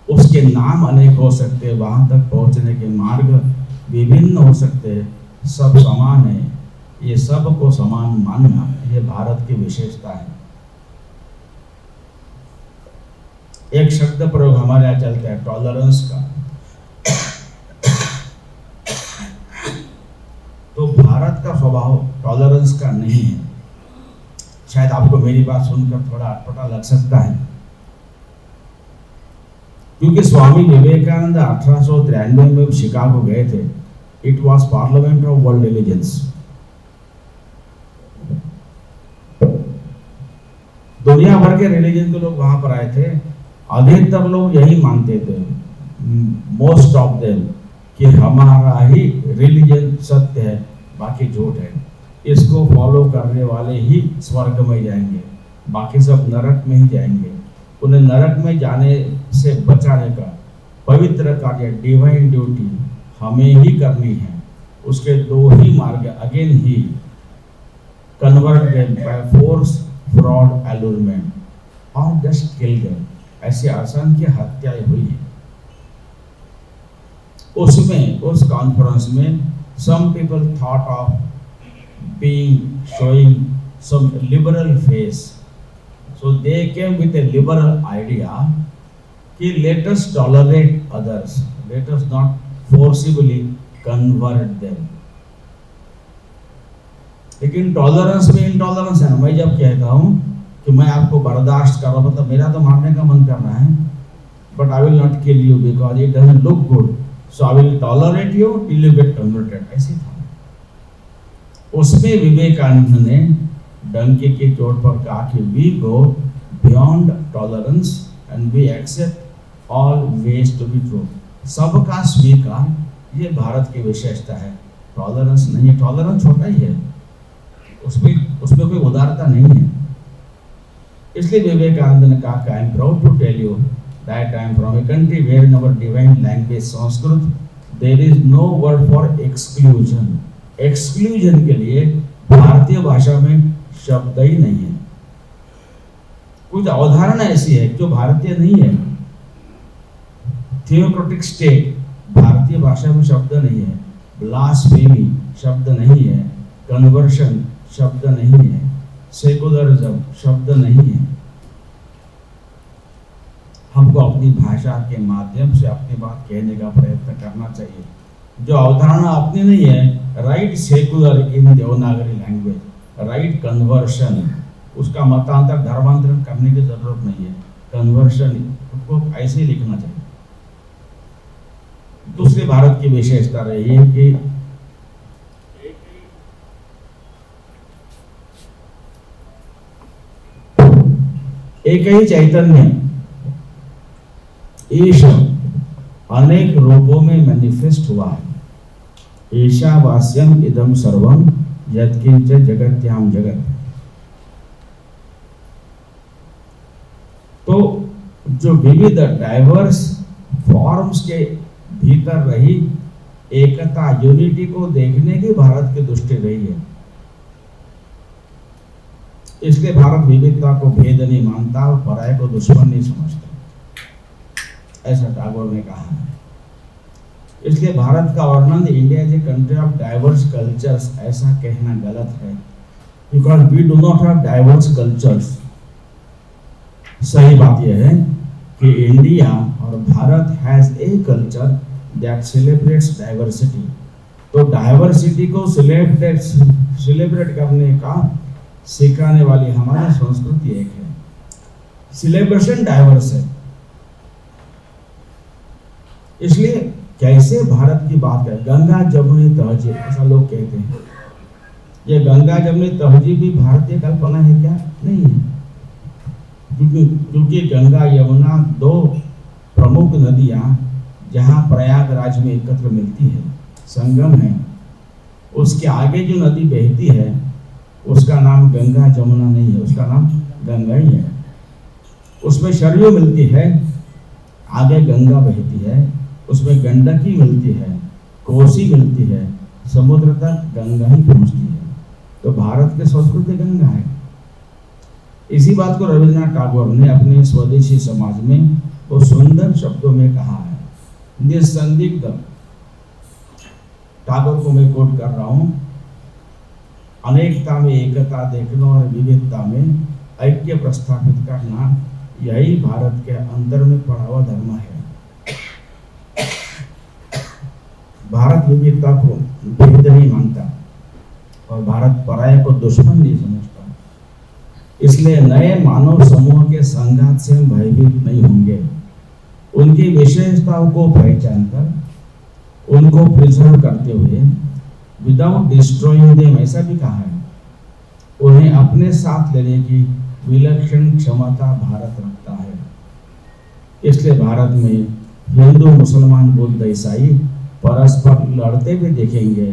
उसके नाम अनेक हो सकते हैं, वहां तक पहुंचने के मार्ग विभिन्न हो सकते हैं, सब समान है। ये सब को समान मानना, ये भारत की विशेषता है। एक शब्द प्रयोग हमारे यहाँ चलता है टॉलरेंस का। तो भारत का स्वभाव टॉलरेंस का नहीं है। शायद आपको मेरी बात सुनकर थोड़ा अटपटा लग सकता है, क्योंकि स्वामी विवेकानंद 1893 में शिकागो गए थे। It was parliament of world religions. दुनिया भर के रिलीजन के लोग वहां पर आए थे। अधिकतर लोग यही मानते थे, मोस्ट ऑफ देम, कि हमारा ही रिलीजन सत्य है, बाकी झूठ है। इसको फॉलो करने वाले ही स्वर्ग में जाएंगे, बाकी सब नरक में ही जाएंगे। उन्हें नरक में जाने से बचाने का पवित्र कार्य, डिवाइन ड्यूटी हमें ही करनी है। उसके 2 ही मार्ग, अगेन ही convert them by force, fraud, allurement, और जस्ट किल देम। ऐसी असंख्य हत्याएं हुई है। उसमें उस कॉन्फ्रेंस में some people thought of showing some liberal face, so they came with a liberal idea कि let us tolerate others, let us not forcibly convert them। लेकिन टॉलरेंस में इंटॉलरेंस है ना। मैं जब कहता हूँ कि मैं आपको बर्दाश्त कर रहा हूँ, मतलब मेरा तो मारने का मन कर रहा है, but I will not kill you because it doesn't look good, so I will tolerate you till you get converted. ऐसे था। उसमें विवेकानंद ने डंके के चोट पर कहा कि we go beyond tolerance and we accept all ways to be true. सबका स्वीकार, ये भारत की विशेषता है। टॉलरेंस नहीं है, टॉलरेंस छोटा ही है, उसमें कोई उदारता नहीं है। इसलिए विवेकानंद ने कहा, I am proud to tell you that I am from a country where in our divine language Sanskrit there is no word for exclusion. Exclusion के लिए भारतीय भाषा में शब्द ही नहीं है। कुछ अवधारणा ऐसी है जो भारतीय नहीं है। थियोक्रेटिक स्टेट भारतीय भाषा में शब्द नहीं है, ब्लास्फेमी शब्द नहीं है, कन्वर्शन शब्द नहीं है, सेकुलरिज्म शब्द नहीं है। हमको अपनी भाषा के माध्यम से अपनी बात कहने का प्रयत्न करना चाहिए। जो अवधारणा अपनी नहीं है, राइट सेकुलर इन देवनागरी लैंग्वेज, राइट कन्वर्शन, उसका मतांतर धर्मांतरण करने की जरूरत नहीं है। कन्वर्शन को ऐसे ही लिखना चाहिए। दूसरी भारत की विशेषता रही है कि एक ही चैतन्य ईश अनेक रूपों में मैनिफेस्ट हुआ है। ईशावास्यम इदम सर्वम यत्किंच जगत्याम जगत। तो जो विविध डाइवर्स फॉर्म्स के भीतर रही एकता, यूनिटी को देखने की भारत की दृष्टि रही है। इसलिए भारत विविधता को भेद नहीं मानता और पराये को दुश्मन नहीं समझता, ऐसा टैगोर ने कहा है। इसलिए भारत का वर्णन India is a country of diverse cultures ऐसा कहना गलत है, because we do not have diverse cultures. सही बात यह है कि इंडिया और Bharat has a culture that celebrates diversity. तो डाइवर्सिटी को सेलिब्रेट करने का सिखाने वाली हमारी संस्कृति एक है। सेलिब्रेशन डाइवर्स है। इसलिए कैसे भारत की बात करें, गंगा जमुनी तहजीब ऐसा लोग कहते हैं। ये गंगा जमुनी तहजीब भी भारतीय कल्पना है क्या? नहीं है, क्योंकि गंगा यमुना दो प्रमुख नदियां जहां प्रयागराज में एकत्र मिलती है, संगम है। उसके आगे जो नदी बहती है उसका नाम गंगा जमुना नहीं है, उसका नाम गंगा ही है। उसमें सरयू मिलती है, आगे गंगा बहती है, उसमें गंडकी मिलती है, कोसी मिलती है, समुद्र तक गंगा ही पहुंचती है। तो भारत की संस्कृति गंगा है। इसी बात को रविन्द्रनाथ टैगोर ने अपने स्वदेशी समाज में वो सुंदर शब्दों में कहा है। निसंदिग्ध टैगोर को मैं कोट कर रहा हूं, अनेकता में एकता देखना और विविधता में ऐक्य प्रस्थापित करना, यही भारत के अंदर में पड़ा हुआ धर्म है। भारत विविधता को भेद नहीं मानता और भारत पराये को दुश्मन नहीं समझता। इसलिए नए मानव समूह के संघात से हम भयभीत नहीं होंगे। उनकी विशेषताओं को पहचान कर उनको प्रिजर्व करते हुए विदाउट डिस्ट्रॉइंग देम, ऐसा भी कहा है, उन्हें अपने साथ लेने की विलक्षण क्षमता भारत रखता है। इसलिए भारत में हिंदू, मुसलमान, बुद्ध, ईसाई परस्पर लड़ते हुए देखेंगे,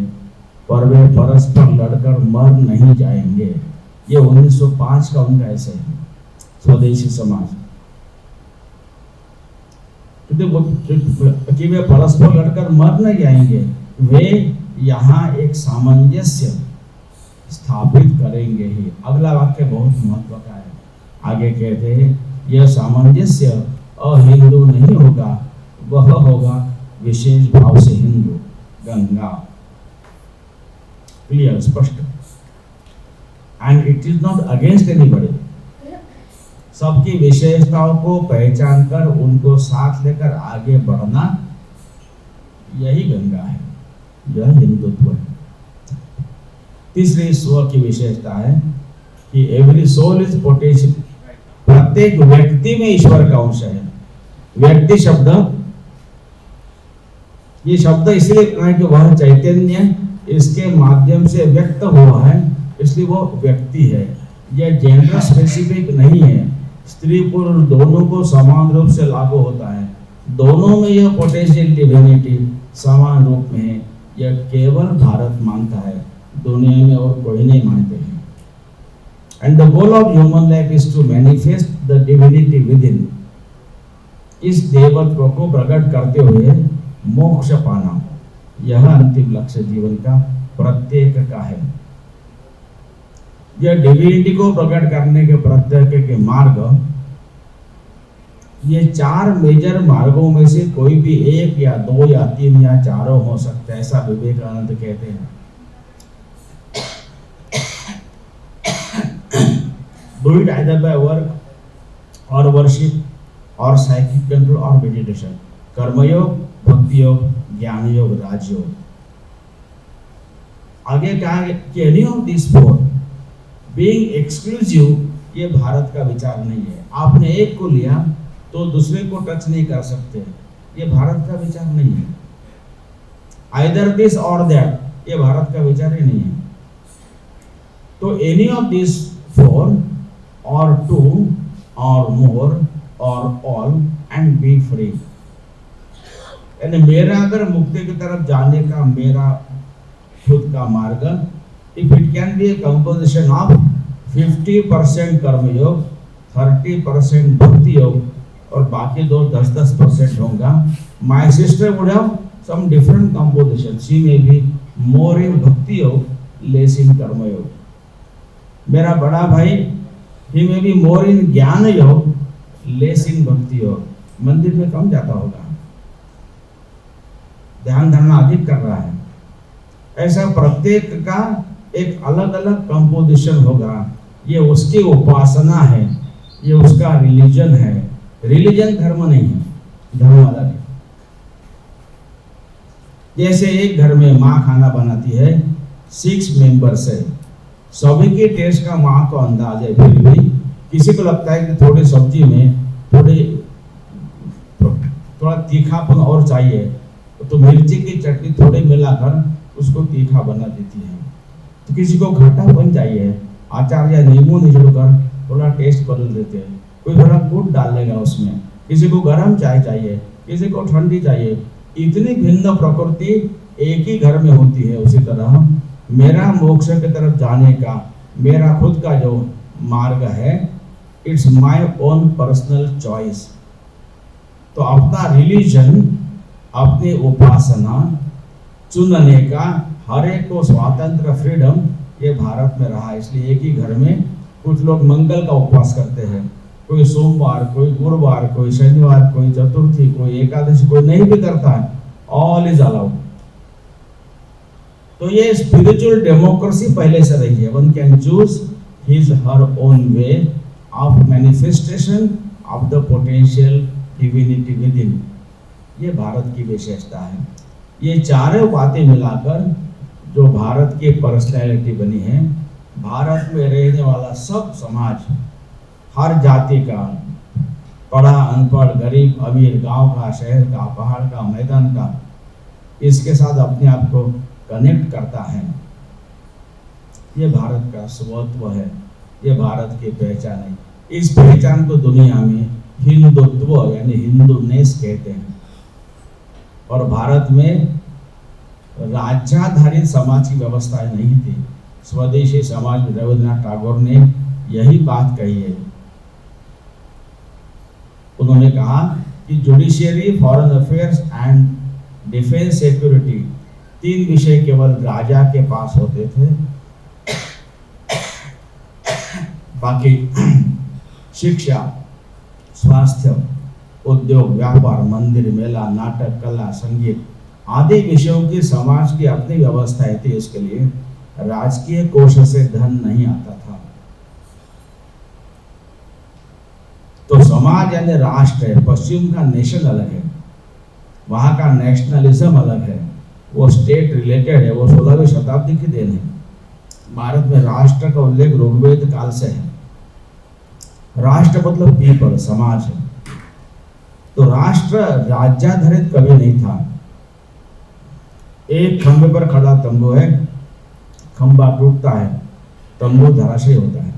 पर वे परस्पर लड़कर मर नहीं जाएंगे। ये 1905 का उनका ऐसे है स्वदेशी समाज कि वे परस्पर लड़कर मर नहीं जाएंगे, वे यहाँ एक सामंजस्य स्थापित करेंगे ही। अगला वाक्य बहुत महत्व का है। आगे कहते हैं, यह सामंजस्य अहिंदू नहीं होगा, वह होगा विशेष भाव से हिंदू। गंगा, क्लियर, स्पष्ट। And it is not against anybody. सबकी विशेषताओं को पहचान कर उनको साथ लेकर आगे बढ़ना, यही गंगा है, यह हिंदुत्व है। तीसरी स्व की विशेषता है कि एवरी सोल इज पोटेंशियल। प्रत्येक व्यक्ति में ईश्वर का अंश है। व्यक्ति शब्द, ये शब्द इसलिए कहा कि वह चैतन्य इसके माध्यम से व्यक्त हुआ है, इसलिए वो व्यक्ति है। यह जेंडर स्पेसिफिक नहीं है, स्त्री पुरुष दोनों को समान रूप से लागू होता है। दोनों में यह पोटेंशियल डिविनिटी समान रूप में है। यह केवल भारत मानता है, दुनिया में और कोई नहीं मानते हैं। And the goal of human life is to manifest the divinity within. इस देवत्व को प्रकट करते हुए मोक्ष पाना, यह अंतिम लक्ष्य जीवन का प्रत्येक का है। यह डिविनिटी को प्रकट करने के प्रत्येक के मार्ग, ये 4 मेजर मार्गों में से कोई भी एक या 2 या 3 या चारों हो सकते हैं, ऐसा विवेकानंद कहते हैं। Do it either by work or worship or psychic control or meditation. कर्मयोग, भक्ति योग, ज्ञान योग, राजयोग। आगे क्या है कि any of these 4 being exclusive, ये भारत का विचार नहीं है। आपने एक को लिया तो दूसरे को टच नहीं कर सकते, ये भारत का विचार नहीं है। either this or that, ये भारत का विचार ही नहीं है। तो any of these 4 or 2 or more or all and be free। यानी मेरा अगर मुक्ति की तरफ जाने का मेरा खुद का मार्ग, if it can be a composition of 50% कर्मयोग, 30% भक्ति योग और बाकी 10% होगा। My sister would have some different composition. She may be more in भक्ति योग, less in कर्म योग। मेरा बड़ा भाई, he may be more in ज्ञान योग, less in भक्ति योग। मंदिर में कम जाता होगा, ध्यान धरना अधिक कर रहा है। ऐसा प्रत्येक का एक अलग अलग कंपोजिशन होगा। ये उसकी उपासना है, ये उसका रिलीजन है। रिलीजन धर्म नहीं है, धर्म अलग है। जैसे एक घर में माँ खाना बनाती है, 6 मेंबर्स है, सभी की टेस्ट का माँ को अंदाज है, फिर भी किसी को लगता है कि थोड़ी सब्जी में थोड़ा तीखापन और चाहिए, तो मिर्ची की चटनी थोड़ी मिलाकर उसको तीखा बना देती है। तो किसी को खट्टापन चाहिए, अचार या नींबू निचोड़कर थोड़ा टेस्ट बदल देते हैं। कोई थोड़ा गुड़ डाल लेगा उसमें, किसी को गर्म चाय चाहिए, किसी को ठंडी चाहिए। इतनी भिन्न प्रकृति एक ही घर में होती है। उसी तरह मेरा मोक्ष की तरफ जाने का मेरा खुद का जो मार्ग है, it's my own personal choice. तो अपना रिलीजन, अपनी उपासना चुनने का हर एक को स्वतंत्र फ्रीडम ये भारत में रहा। इसलिए एक ही घर में कुछ लोग मंगल का उपवास करते हैं, कोई सोमवार, कोई गुरुवार, कोई शनिवार, कोई चतुर्थी, कोई एकादशी, कोई नहीं भी करता है। All is allowed. तो ये स्पिरिचुअल डेमोक्रेसी पहले से रही है। One can choose his her own way of manifestation of the potential divinity with in. ये भारत की विशेषता है। ये चारों बातें मिलाकर जो भारत की पर्सनैलिटी बनी है, भारत में रहने वाला सब समाज, हर जाति का, पढ़ा अनपढ़, गरीब अमीर, गांव का, शहर का, पहाड़ का, मैदान का, इसके साथ अपने आप को कनेक्ट करता है। ये भारत का स्वत्व है, ये भारत की पहचान है। इस पहचान को दुनिया में हिंदुत्व यानी हिंदूनेस कहते हैं। और भारत में राज्याधारित समाज की व्यवस्थाएं नहीं थी। स्वदेशी समाज में रविन्द्रनाथ टैगोर ने यही बात कही है। उन्होंने कहा कि judiciary, foreign affairs and defence security, 3 विषय केवल राजा के पास होते थे। बाकी शिक्षा, स्वास्थ्य उद्योग, व्यापार, मंदिर, मेला, नाटक, कला, संगीत आदि विषयों की समाज की अपनी व्यवस्थाएं थी। इसके लिए राजकीय कोष से धन नहीं आता था। तो समाज यानी राष्ट्र है। पश्चिम का नेशन अलग है, वहां का नेशनलिज्म अलग है, वो स्टेट रिलेटेड है, वो 16वीं शताब्दी की देन है। भारत में राष्ट्र का उल्लेख ऋग्वेद काल से है। राष्ट्र मतलब पीपल, समाज है। तो राष्ट्र राज्याधारित कभी नहीं था। एक खंभे पर खड़ा तंबू है, खंभा टूटता है, तंबू धराशायी होता है।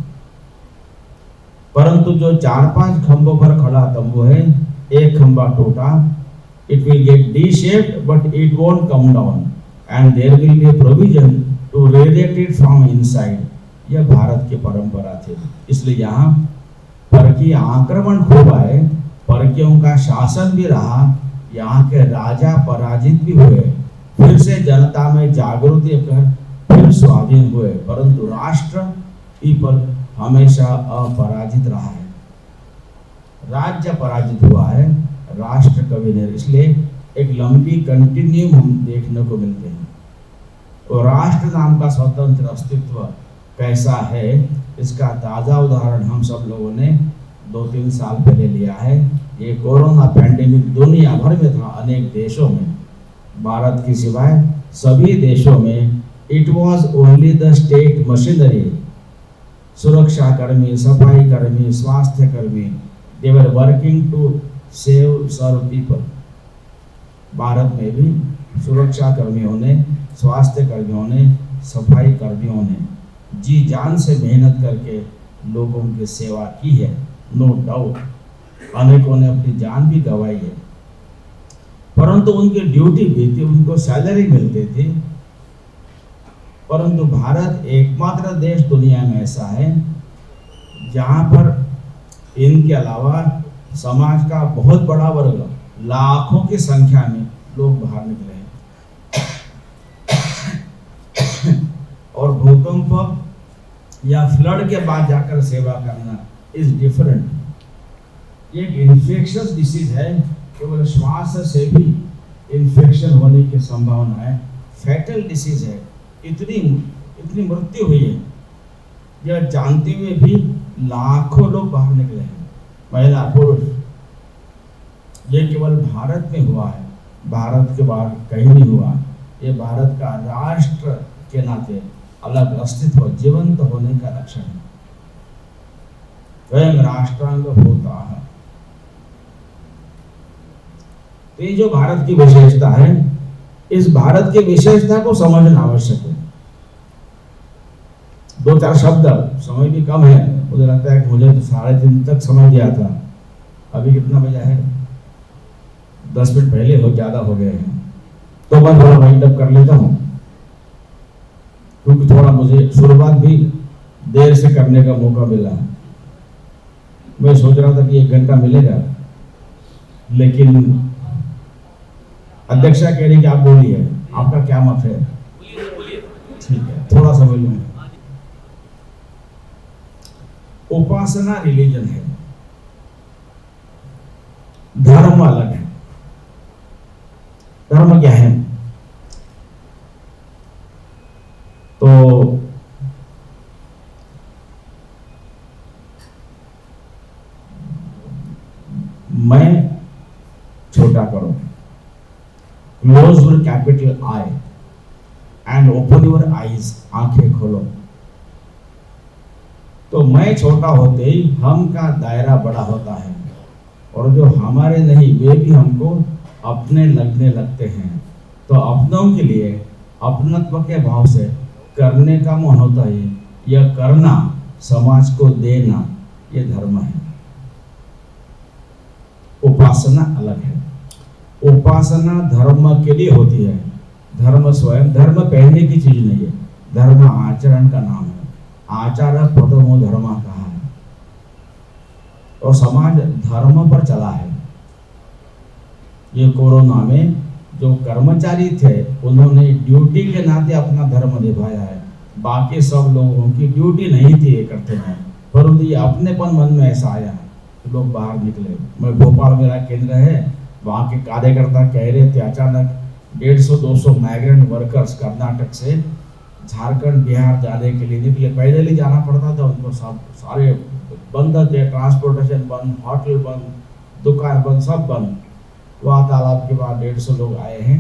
परंतु जो 4-5 खंभों पर खड़ा तंबू है, एक खंभा टूटा, it will get D-shaped but it won't come down and there will be a provision to radiate it from inside। यह भारत की परंपरा थी। इसलिए यहाँ परकीय आक्रमण खूब आए, परकियों का शासन भी रहा, यहाँ के राजा पराजित भी हुए, फिर से जनता में जागृति कर फिर स्वाधीन हुए, परंतु राष्ट्र पीपल हमेशा अपराजित रहा है। राज्य पराजित हुआ है, राष्ट्र कभी नहीं। इसलिए एक लंबी कंटिन्यूम हम देखने को मिलते हैं। और राष्ट्र नाम का स्वतंत्र अस्तित्व कैसा है, इसका ताज़ा उदाहरण हम सब लोगों ने 2-3 साल पहले लिया है। ये कोरोना पैंडेमिक दुनिया भर में था, अनेक देशों में, भारत की सिवाय सभी देशों में it was only the state machinery. सुरक्षा कर्मी, सफाई कर्मी, स्वास्थ्य कर्मी, they were working to save serve people. Bharat में भी सुरक्षा कर्मियों ने, स्वास्थ्य कर्मियों ने, सफाई कर्मियों ने जी जान से मेहनत करके लोगों की सेवा की है, नो डाउट। अनेकों ने अपनी जान भी गंवाई है, परंतु उनकी ड्यूटी भी थी, उनको सैलरी मिलती थी। परंतु भारत एकमात्र देश दुनिया में ऐसा है जहां पर इनके अलावा समाज का बहुत बड़ा वर्ग, लाखों की संख्या में लोग बाहर निकले हैं। और भूकंप या फ्लड के बाद जाकर सेवा करना इज डिफरेंट। ये एक इन्फेक्शियस डिसीज है, केवल श्वास से भी इन्फेक्शन होने की संभावना है, फैटल डिसीज है। इतनी मृत्यु हुई है, यह जानते हुए भी लाखों लोग बाहर निकले हैं, महिला पुरुष। ये केवल भारत में हुआ है, भारत के बाहर कहीं नहीं हुआ। ये भारत का राष्ट्र के नाते अलग अस्तित्व, जीवंत होने का लक्षण है। स्वयं राष्ट्रांग होता है। तो ये जो भारत की विशेषता है, इस भारत की विशेषता को समझना आवश्यक है। 2-4 शब्द, समय भी कम है, मुझे लगता है कि मुझे तो 3:30 तक समय दिया था, अभी कितना बजा है, 10 मिनट पहले हो, ज्यादा हो गए हैं। तो मैं थोड़ा वाइंड अप कर लेता हूँ, क्योंकि थोड़ा मुझे शुरुआत भी देर से करने का मौका मिला। मैं सोच रहा था कि 1 घंटा मिलेगा, लेकिन अध्यक्षा कह रही कि आप बोलिए, आपका क्या मत है? ठीक है, थोड़ा सा बोलूं। उपासना रिलीजन है, धर्म अलग है। धर्म क्या है? तो मैं छोटा करो, close your capital I and open your eyes, आंखें खोलो। तो मैं छोटा होते ही हम का दायरा बड़ा होता है, और जो हमारे नहीं वे भी हमको अपने लगने लगते हैं। तो अपनों के लिए अपनत्व के भाव से करने का मन होता है। यह करना, समाज को देना, ये धर्म है। उपासना अलग है। उपासना धर्म के लिए होती है। धर्म स्वयं, धर्म पहनने की चीज नहीं है, धर्म आचरण का नाम है। आचार प्रथमो धर्म कहा है, और समाज धर्म पर चला है। ये कोरोना में जो कर्मचारी थे, उन्होंने ड्यूटी के नाते अपना धर्म निभाया है। बाकी सब लोगों की ड्यूटी नहीं थी ये करते हैं, परंतु ये अपनेपन मन में ऐसा आया तो लोग बाहर निकले। मैं भोपाल मेरा केंद्र है, वहाँ के कार्यकर्ता कह रहे थे अचानक 150-200 माइग्रेंट वर्कर्स कर्नाटक से झारखंड बिहार जाने के लिए निकले। पैदल ही जाना पड़ता था उनको, सब सारे बंद थे, ट्रांसपोर्टेशन बंद, होटल बंद, दुकान बंद, सब बंद। वहाँ तालाब के बाद 150 लोग आए हैं।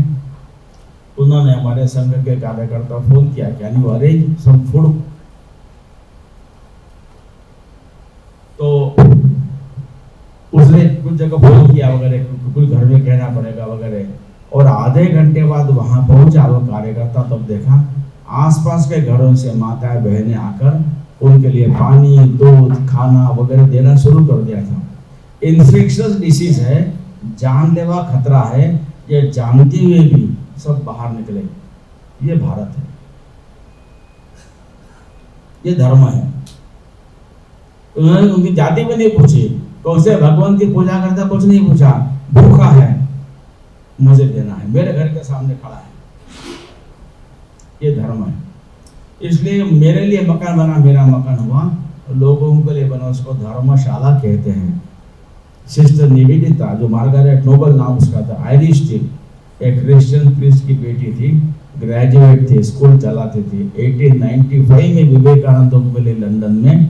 उन्होंने हमारे संघ के कार्यकर्ता फोन किया कि यानी अरेंज सम फूड। तो उसने कुछ जगह फोन किया वगैरह, कुछ घर में कहना पड़ेगा वगैरह। और आधे घंटे बाद वहां पहुंचा वो कार्यकर्ता, तब देखा आसपास के घरों से माताएं बहनें आकर उनके लिए पानी, दूध, खाना वगैरह देना शुरू कर दिया था। इन्फेक्शियस डिसीज है, जानलेवा खतरा है, ये जानते हुए भी सब बाहर निकले। ये भारत है, ये धर्म है। उन्होंने उनकी जाति भी नहीं पूछी, कौन से भगवान की पूजा करता, कुछ नहीं पूछा। भूखा है, मुझे देना है, मेरे घर के सामने खड़ा है। ये धर्म है। इसलिए मेरे लिए मकान बना, मेरा मकान हुआ, लोगों के लिए बना, उसको धर्मशाला कहते हैं। सिस्टर निवेदिता, जो मार्गारेट नोबल नाम उसका था, आयरिश थी, एक क्रिश्चियन प्रीस्ट की बेटी थी, ग्रेजुएट थी, स्कूल चलाती थी। 1895 में विवेकानंद को मिले लंदन में।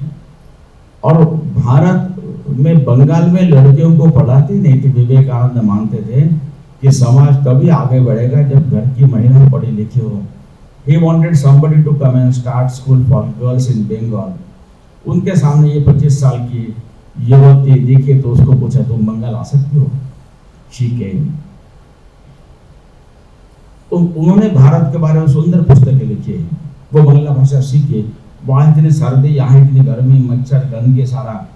और भारत में बंगाल में लड़कियों को पढ़ाती नहीं थी। विवेकानंद मानते थे कि समाज तभी आगे बढ़ेगा जब घर की महिला पढ़ी लिखी हो। He wanted somebody to come and start school for girls in Bengal. उनके सामने ये 25 साल की युवती दिखी तो उसको पूछा, तुम बंगाल आ सकती हो? She came. उन्होंने भारत के बारे में सुंदर पुस्तकें लिखी है, वो बांग्ला भाषा सीखे। वहाँ इतनी सर्दी, यहाँ इतनी गर्मी, मच्छर, गंदगी, सारा।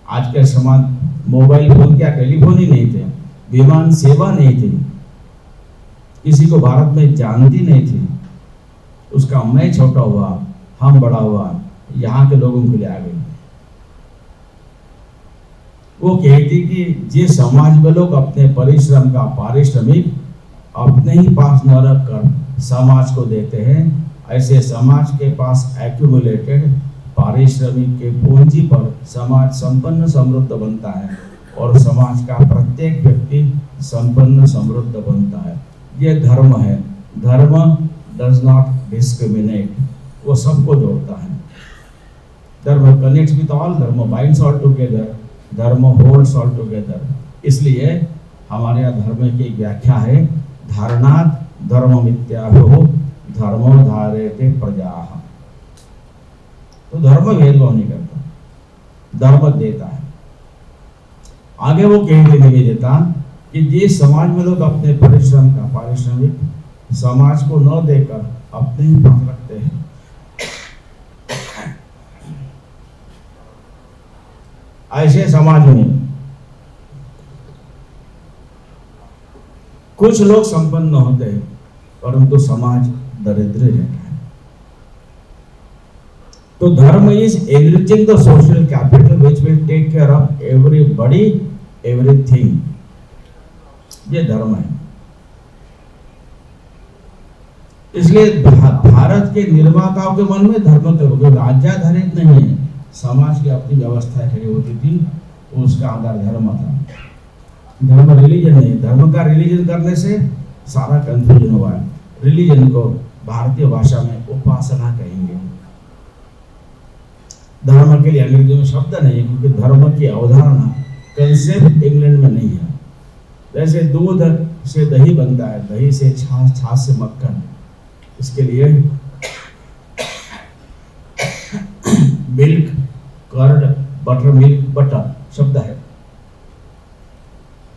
आज के समाज मोबाइल फोन क्या, टेलीफोन ही नहीं थे, विमान सेवा नहीं थी, किसी को भारत में जानती नहीं थी। उसका मैं छोटा हुआ, हम बड़ा हुआ, यहाँ के लोगों के लिए आ गए। वो कहती कि जे समाज में लोग अपने परिश्रम का पारिश्रमिक अपने ही पास न रख कर समाज को देते हैं, ऐसे समाज के पास एक्यूमुलेटेड पारिश्रमिक के पूंजी पर समाज संपन्न समृद्ध बनता है और समाज का प्रत्येक व्यक्ति संपन्न समृद्ध बनता है। ये धर्म है। धर्म डज नॉट डिस्क्रिमिनेट, वो सबको जोड़ता है। धर्म कनेक्ट्स विद ऑल, धर्म बाइंड्स ऑल टुगेदर, धर्म होल्ड्स ऑल टुगेदर। इसलिए हमारे यहाँ धर्म की व्याख्या है, धारणात् धर्म मिथ्याहो धर्मो धारेते प्रजाः। तो धर्म भेदभाव नहीं करता, धर्म देता है। आगे वो कहते निवेदिता कि जिस समाज में लोग अपने परिश्रम का पारिश्रमिक समाज को न देकर अपने ही पास रखते हैं, ऐसे समाज में कुछ लोग संपन्न होते हैं परंतु समाज दरिद्र रहता है। तो dharma is enriching the social capital which will take care of everybody everything. ये धर्म है। इसलिए भारत के निर्माताओं के मन में धर्म का राज्याधारित नहीं है, समाज की अपनी व्यवस्था खड़ी होती थी, उसका आधार धर्म था। धर्म रिलीजन नहीं। धर्म का रिलीजन करने से सारा कंफ्यूजन हुआ है। रिलीजन को भारतीय भाषा में उपासना कहेंगे। धर्म के लिए अंग्रेजी में शब्द नहीं है, क्योंकि धर्म की अवधारणा कंसेप्ट इंग्लैंड में नहीं है। जैसे दूध से दही बनता है, दही से छाछ, छाछ से मक्खन, इसके लिए milk, curd, butter milk, butter शब्द है।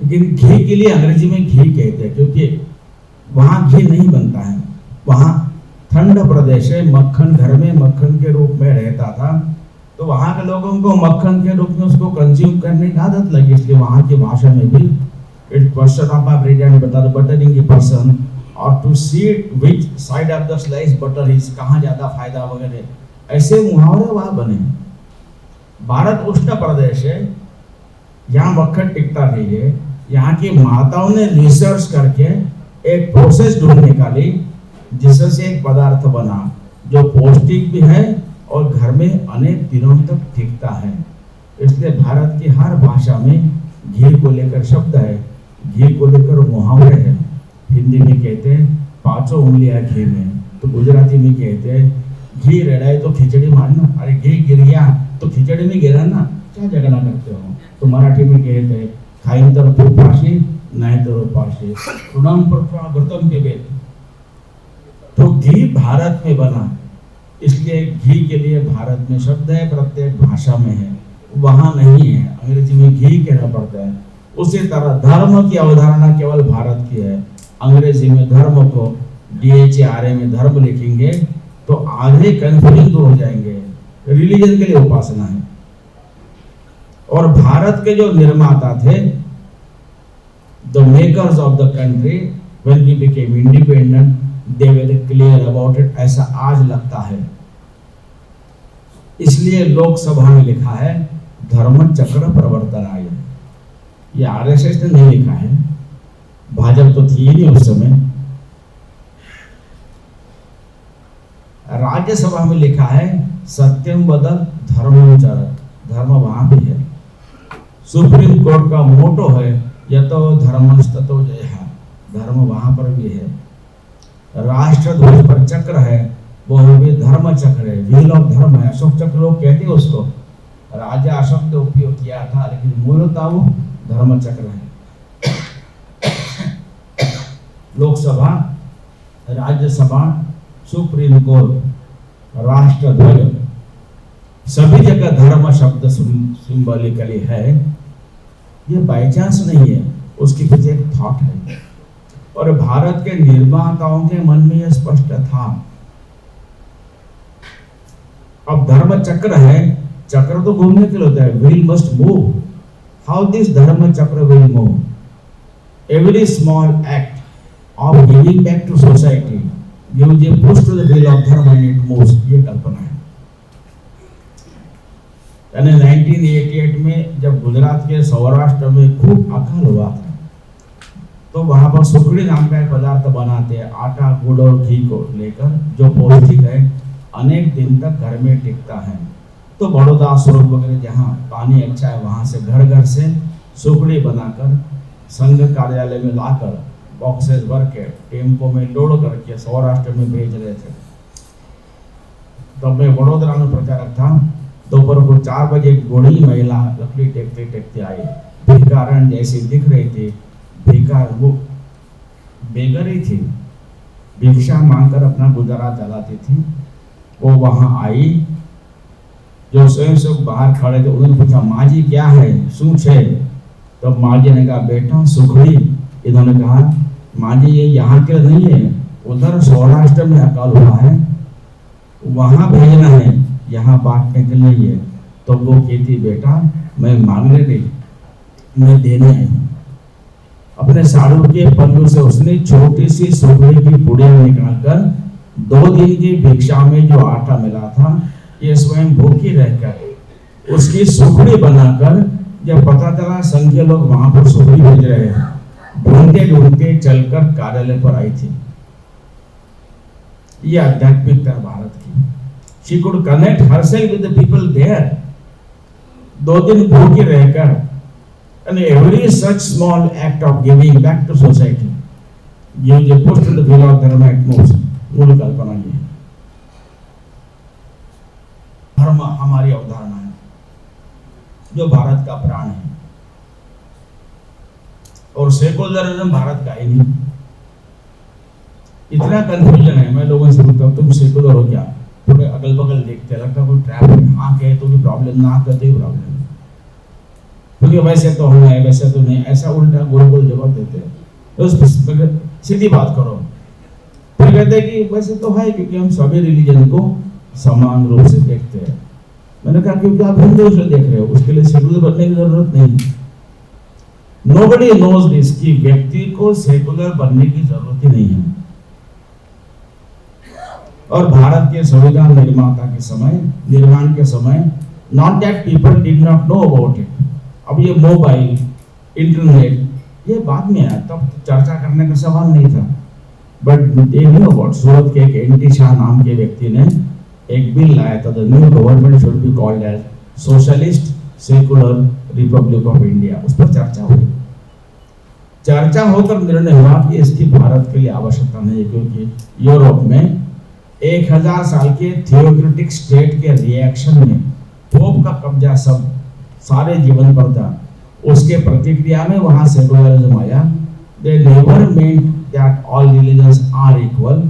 लेकिन घी के लिए अंग्रेजी में घी कहते हैं, क्योंकि वहां घी नहीं बनता है, वहां ठंड प्रदेश है, मक्खन घर में मक्खन के रूप में रहता था, तो वहां के लोगों को मक्खन के रूप में उसको कंज्यूम करने की आदत लगी। इसलिए वहां की भाषा में भी इट क्वेश्चन ऑफ आप रिटर्न बता दो बटरिंग ए पर्सन और to see which side of the slice butter is, कहाँ ज्यादा फायदा वगैरह, ऐसे मुहावरे वहां बने। भारत उष्ण प्रदेश है, यहाँ मक्खन टिकता नहीं है। यहाँ की माताओं ने रिसर्च करके एक प्रोसेस ढूंढ निकाली जिससे एक पदार्थ बना जो पौष्टिक भी है और घर में अनेक दिनों तक टिकता है। इसलिए भारत की हर भाषा में घी को लेकर शब्द है, घी को लेकर मुहावरे हैं। हिंदी में कहते हैं 5 उंगलियां घी में, तो गुजराती में कहते हैं घी रेड़ाए तो खिचड़ी मारना, अरे घी गिर गया तो खिचड़ी में गिरा ना, क्या झगड़ा करते हो। तो मराठी में कहते हैं खाई तर उपाशी नहीं तर उपाशी ऋणम पर व्रतम के वेद। तो घी भारत में बना, इसलिए घी के लिए भारत में शब्द है, प्रत्येक भाषा में है, वहां नहीं है। अंग्रेजी में घी कहना पड़ता है। उसी तरह धर्म की अवधारणा केवल भारत की है। अंग्रेजी में धर्म को DHRA में धर्म लिखेंगे तो आधे कंफ्यूजन दूर हो जाएंगे। रिलीजन के लिए उपासना है। और भारत के जो निर्माता थे, the makers of the country, when we became independent, they were clear about it, ऐसा आज लगता है। इसलिए लोकसभा में लिखा है धर्म चक्र प्रवर्तनाय। ये RSS ने नहीं लिखा है, भाजपा तो थी ही नहीं उस समय। राज्यसभा में लिखा है सत्यम वद धर्मं चर, धर्म वहां भी है। सुप्रीम कोर्ट का मोटो है यतो धर्मस्ततो जयः, धर्म वहां पर भी है। राष्ट्रध्वज पर चक्र है, वह भी धर्म चक्र है, व्हील ऑफ धर्म है। अशोक चक्र लोग कहते हैं उसको, राजा अशोक ने उपयोग किया था, लेकिन मूलतः वो धर्म चक्र है। लोकसभा, राज्यसभा, सुप्रीम कोर्ट, राष्ट्रध्वज, सभी जगह धर्म शब्द सिंबॉलिकली है। ये बाय चांस नहीं है, उसके पीछे एक थॉट है। और भारत के निर्माताओं के मन में यह स्पष्ट था। अब धर्म चक्र है, चक्र तो घूमने के लिए होता है, wheel must move. How this धर्म चक्र will move? Every small act of giving back to society gives a push to the wheel of dharma and it moves, ये कल्पना है। यानी 1988 में जब गुजरात के सौराष्ट्र में खूब अकाल हुआ था, तो वहां पर सुखड़ी नाम का एक पदार्थ बनाते हैं, आटा, गुड़ और घी को लेकर, जो पौष्टिक है, अनेक दिन तक घर में टिकता है। तो बड़ौदा, सूरत वगैरह जहाँ पानी अच्छा है, वहां से घर घर से सुखड़ी बनाकर संघ कार्यालय में लाकर बॉक्सेस भर के टेम्पो में लोड करके सौराष्ट्र में भेज रहे थे। तब मैं वडोदरा में प्रचारक था। दोपहर को 4 बजे एक बूढ़ी महिला लकड़ी टेकते टेकते आई, भिखारण जैसी दिख रही थी। भिखार वो बेगरी थी, भिक्षा मांगकर अपना गुजारा चलाती थी। वो वहां आई, जो स्वयंसेवक बाहर खड़े थे, उन्होंने पूछा माँ जी क्या है, शू छे? तो माँ जी ने कहा बेटा सुखड़ी। इन्होंने कहा माँ जी ये यहाँ के नहीं है, उधर सौराष्ट्र में अकाल हुआ है, वहां भेजना है, यहाँ बांटने के लिए है। तो वो कहती बेटा मैं मांगने नहीं, मैं देने आई हूँ। अपने साड़ू के पल्लू से उसने छोटी सी सुखड़ी की पुड़िया निकालकर 2 दिन की भिक्षा में जो आटा मिला था, ये स्वयं भूखी रहकर उसकी सुखड़ी बनाकर, जब पता चला संघ के लोग वहां पर सुखड़ी भेज रहे हैं, ढूंढते ढूंढते चलकर कार्यालय पर आई थी। ये आध्यात्मिकता भारत की। She could connect herself with the people there. 2 दिन भूखे रहकर, and every such small act of giving back to society gives a push to the wheel of dharma it moves. मूल कल्पना ये है। धर्म हमारी अवधारणा है, जो भारत का प्राण है। और सेकुलरिज्म भारत का ही नहीं। इतना कंफ्यूजन है, मैं लोगों से पूछता हूँ तुम सेकुलर हो क्या? थोड़े अगल बगल देखते लगता कोई ट्रैप है, हाँ कहे तो भी प्रॉब्लम, ना कहते ही प्रॉब्लम। क्योंकि वैसे तो हम है, वैसे तो नहीं, ऐसा उल्टा गोल गोल जवाब देते हैं। तो सीधी बात करो, फिर कहते हैं कि वैसे तो है, क्योंकि हम सभी रिलीजन को समान रूप से देखते हैं। मैंने कहा क्योंकि आप हिंदू से देख रहे हो, उसके लिए सेकुलर बनने की जरूरत नहीं। Nobody knows this कि व्यक्ति को सेकुलर बनने की जरूरत ही नहीं है। और भारत के संविधान निर्माता के समय, निर्माण के समय, not that people did not know about it। अब ये मोबाइल, इंटरनेट ये बाद में आया, तब चर्चा करने का सवाल नहीं था। But they knew about. Surat के एक एनटी शाह नाम के व्यक्ति ने एक बिल लाया था, the new government should be called as socialist secular republic of India, उस पर चर्चा हुई। चर्चा होकर निर्णय हुआ कि इसकी भारत के लिए आवश्यकता नहीं है, क्योंकि यूरोप में 1000 साल के थियोक्रेटिक स्टेट के रिएक्शन में पोप का कब्जा सब सारे जीवन पर था। उसके प्रतिक्रिया में वहां सेकुलरिज्म आया। They never meant that all religions are equal,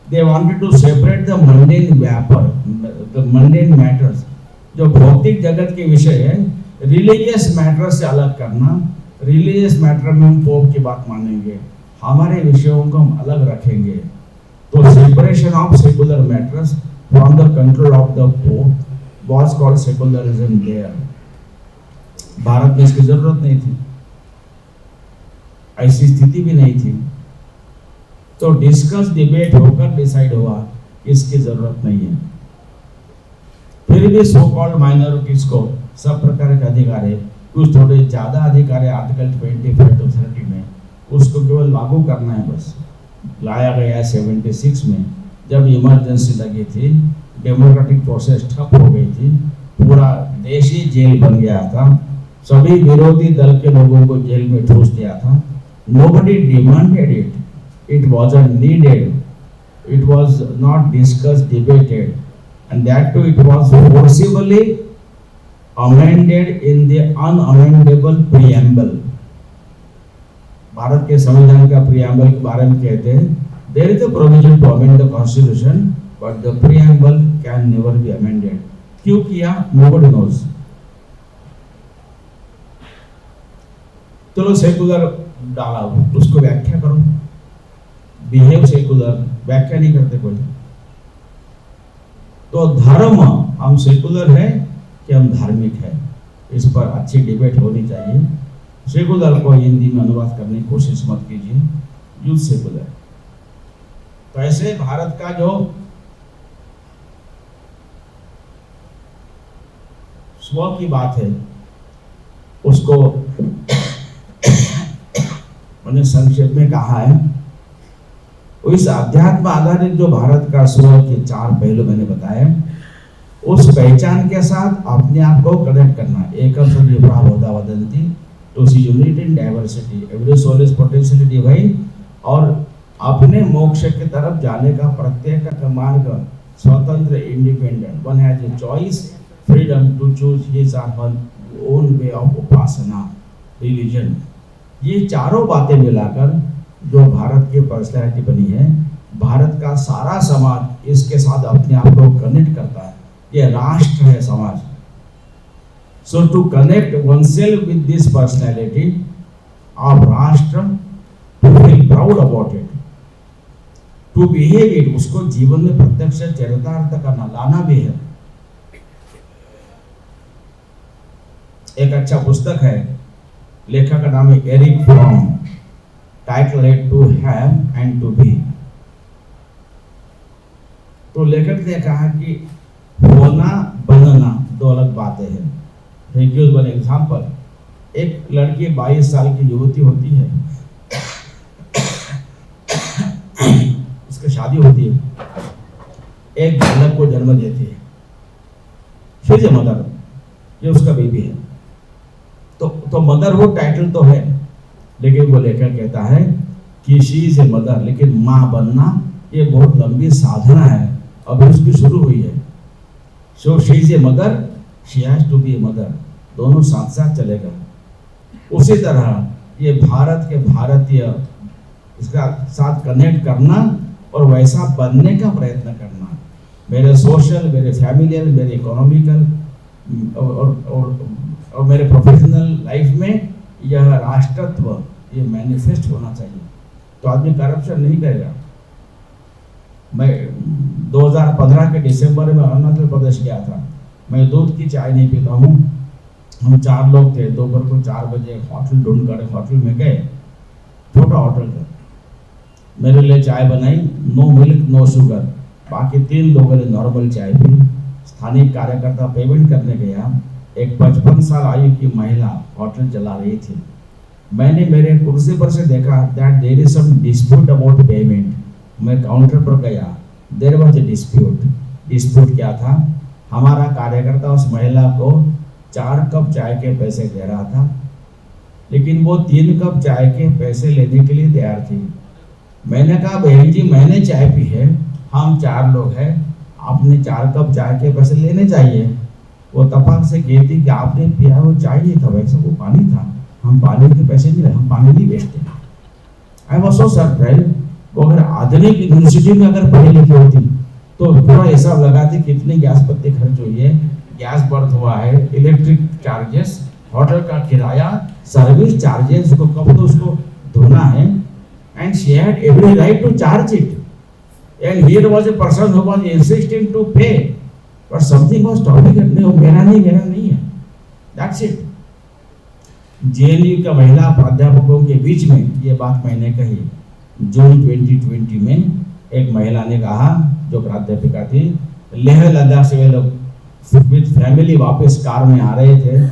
they wanted to separate the mundane व्यापर, द मंडेन मैटर्स, जो भौतिक जगत के विषय है, रिलीजियस मैटर से अलग करना। रिलीजियस मैटर में हम पोप की बात मानेंगे, हमारे विषयों को हम अलग रखेंगे। तो separation of secular matters from the control of the pope was called secularism there. Bharat में इसकी जरूरत नहीं थी, ऐसी स्थिति भी नहीं थी। तो डिस्कस डिबेट होकर डिसाइड हुआ इसकी जरूरत नहीं है। फिर भी सो कॉल्ड माइनॉरिटीज को सब प्रकार के अधिकार है, कुछ थोड़े ज्यादा अधिकार है आर्टिकल 25 to 30 में, उसको केवल लागू करना है बस। लाया गया 76 में, जब इमरजेंसी लगी थी, डेमोक्रेटिक प्रोसेस ठप हो गई थी, पूरा देश ही जेल बन गया था, सभी विरोधी दल के लोगों को जेल में ठूस दिया था। Nobody demanded it, it wasn't needed, it was not discussed, debated, and that too it was forcibly amended in the unamendable preamble। Bharat के संविधान का प्रियम्बल के बारे में कहते हैं, there is a provision to amend the constitution, but the preamble can never be amended। क्यों किया? Nobody knows। चलो सेकुलर डाला, उसको व्याख्या करो। बिहेव सेकुलर, व्याख्या नहीं करते कोई। तो धर्म, हम सेकुलर है कि हम धार्मिक है, इस पर अच्छी डिबेट होनी चाहिए। सेकुलर को हिंदी में अनुवाद करने की कोशिश मत कीजिए, यूज सेकुलर। तो ऐसे भारत का जो स्व की बात है, उसको मैंने संक्षेप में कहा है। इस अध्यात्म आधारित जो भारत का स्व के 4 पहलू मैंने बताए, उस पहचान के साथ अपने आप को कनेक्ट करना। एकम सदि प्रबोधा वदंती, to see unity in diversity, every soul is potentially divine. और अपने मोक्ष की तरफ जाने का प्रत्येक का मार्ग स्वतंत्र, independent, one has a choice, freedom to choose his or her own way of उपासना, रिलीजन। ये चारों बातें मिलाकर जो भारत की पर्सनैलिटी बनी है, भारत का सारा समाज इसके साथ अपने आप को कनेक्ट करता है। ये राष्ट्र है, समाज। So to connect oneself with this personality of राष्ट्र, to feel proud about it, to behave it, उसको जीवन में प्रत्यक्ष चरितार्थ करना, लाना भी है। एक अच्छा पुस्तक है, लेखक का नाम है एरिक फ्रॉम, टाइटल है to have and to be. तो लेखक ने कहा कि होना बनना दो अलग बातें हैं। गिव वन एग्जांपल, एक लड़की 22 साल की युवती होती है, उसकी शादी होती है, एक बालक को जन्म देती है, शी इज ए मदर, ये उसका बेबी है। तो मदरहुड टाइटल तो है, लेकिन वो लेखक कहता है कि शी इज ए मदर, लेकिन माँ बनना ये बहुत लंबी साधना है, अभी उसकी शुरू हुई है। So she is a mother, she has to be a mother, दोनों साथ साथ चलेगा। उसी तरह ये भारत के भारतीय, इसका साथ कनेक्ट करना और वैसा बनने का प्रयत्न करना। मेरे सोशल, मेरे फैमिलियल, मेरे इकोनॉमिकल और मेरे प्रोफेशनल लाइफ में यह राष्ट्रत्व, ये मैनिफेस्ट होना चाहिए, तो आदमी करप्शन नहीं करेगा। मैं 2015 के दिसंबर में अरुणाचल प्रदेश गया था। मैं दूध की चाय नहीं पीता हूँ। हम 4 लोग थे, दोपहर को 4 बजे होटल ढूंढ कर होटल में गए, छोटा होटल था। मेरे लिए चाय बनाई, नो मिल्क नो शुगर, बाकी 3 लोगों ने नॉर्मल चाय पी। स्थानीय कार्यकर्ता पेमेंट करने गया, एक 55 साल आयु की महिला होटल चला रही थी। मैंने मेरे कुर्सी पर से देखा that there is some dispute about payment. मैं काउंटर पर गया, there was a dispute. Dispute क्या था? हमारा कार्यकर्ता उस महिला को 4 कप चाय के पैसे दे रहा था, लेकिन वो 3 कप चाय के पैसे लेने के लिए तैयार थी। मैंने कहा बहन जी मैंने चाय पी है, हम 4 लोग हैं, आपने 4 कप चाय के पैसे लेने चाहिए। वो तपाक से कहती कि आपने पिया वो चाय नहीं था, वैसे वो पानी था, हम पानी के पैसे नहीं, हम पानी नहीं बेचते। I was so surprised. वो अगर आधुनिक यूनिवर्सिटी में अगर पढ़ी लिखी होती तो पूरा हिसाब लगाती कितनी गैस पत्ती खर्च हुई है, गैस बर्थ हुआ है, इलेक्ट्रिक चार्जेस, होटल का किराया, सर्विस चार्जेस, उसको कब तो उसको धोना है, and she had every right to charge it, and here was a person who was insisting to pay, but something was stopping it. नहीं, मेरा नहीं है, दैट्स इट। जेएनयू का महिला प्राध्यापकों के बीच में ये बात मैंने कही। जून 2020 में एक महिला ने कहा, जो प्राध्यापिका थी, लेह लद्दाख से वे लोग विद फैमिली वापस कार में आ रहे थे,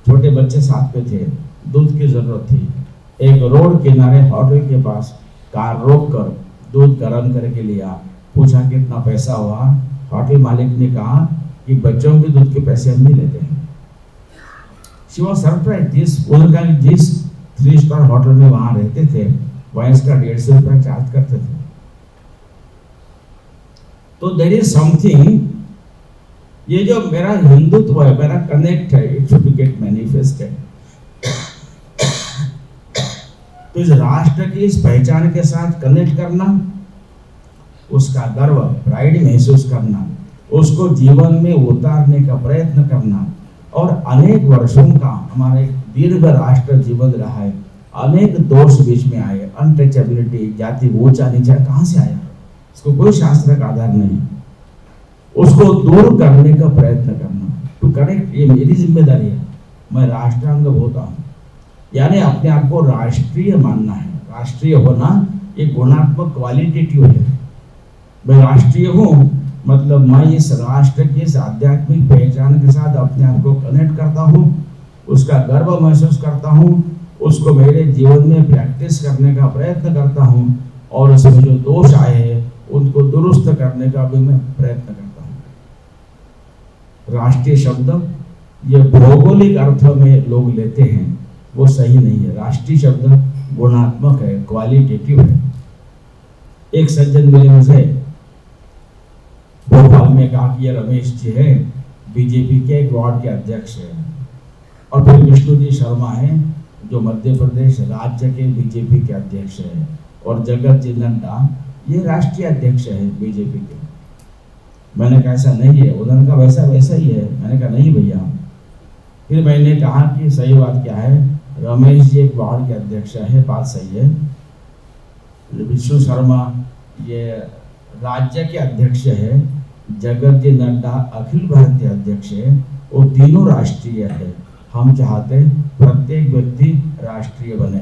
छोटे बच्चे साथ में थे, दूध की जरूरत थी। एक रोड किनारे होटल के पास कार रोक कर दूध गर्म करके लिया, पूछा कितना पैसा हुआ। होटल मालिक ने कहा कि बच्चों के दूध के पैसे हम नहीं लेते हैं। She was surprised, जिस 3 स्टार होटल में वहां रहते थे वहीं इसका 150 रुपया चार्ज करते थे। तो देयर इज समथिंग, ये जो मेरा हिंदुत्व है, मेरा कनेक्ट है, इट शुड गेट मैनिफेस्टेड। तो इस राष्ट्र की इस पहचान के साथ कनेक्ट करना, उसका गर्व, प्राइड महसूस करना, उसको जीवन में उतारने का प्रयत्न करना, और अनेक वर्षों का हमारे दीर्घ राष्ट्र जीवन रहा है, अनेक दोष बीच में आए, अनटचेबिलिटी, जाति ऊंचा नीचा कहाँ से आया, इसको कोई शास्त्र का आधार नहीं, उसको दूर करने का प्रयत्न करना, टू करेक्ट, ये मेरी जिम्मेदारी है। मैं राष्ट्रांग होता हूँ, यानी अपने आप को राष्ट्रीय मानना है। राष्ट्रीय होना ये गुणात्मक क्वालिटेटिव है। मैं राष्ट्रीय हूँ मतलब मैं इस राष्ट्र की इस आध्यात्मिक पहचान के साथ अपने आप को कनेक्ट करता हूँ, उसका गर्व महसूस करता हूँ, उसको मेरे जीवन में प्रैक्टिस करने का प्रयत्न करता हूँ, और उसमें जो दोष आए हैं उनको दुरुस्त करने का भी मैं प्रयत्न करता हूँ। राष्ट्रीय शब्द ये भौगोलिक अर्थ में लोग लेते हैं, वो सही नहीं है। राष्ट्रीय शब्द गुणात्मक है, क्वालिटेटिव है। एक सज्जन मिले मुझे भोपाल में, कहा कि ये रमेश जी है, बीजेपी के एक वार्ड के अध्यक्ष है, और फिर विष्णु जी शर्मा हैं जो मध्य प्रदेश राज्य के बीजेपी के अध्यक्ष है, और जगत जी नड्डा ये राष्ट्रीय अध्यक्ष है बीजेपी के। मैंने कहा ऐसा नहीं है, उन्होंने कहा वैसा ही है। मैंने कहा नहीं भैया। फिर मैंने कहा कि सही बात क्या है, रमेश जी एक वार्ड के अध्यक्ष है, बात सही है, विष्णु शर्मा ये राज्य के अध्यक्ष है, जगत जी नड्डा अखिल भारतीय अध्यक्ष है, वो तीनों राष्ट्रीय है। हम चाहते प्रत्येक व्यक्ति राष्ट्रीय बने।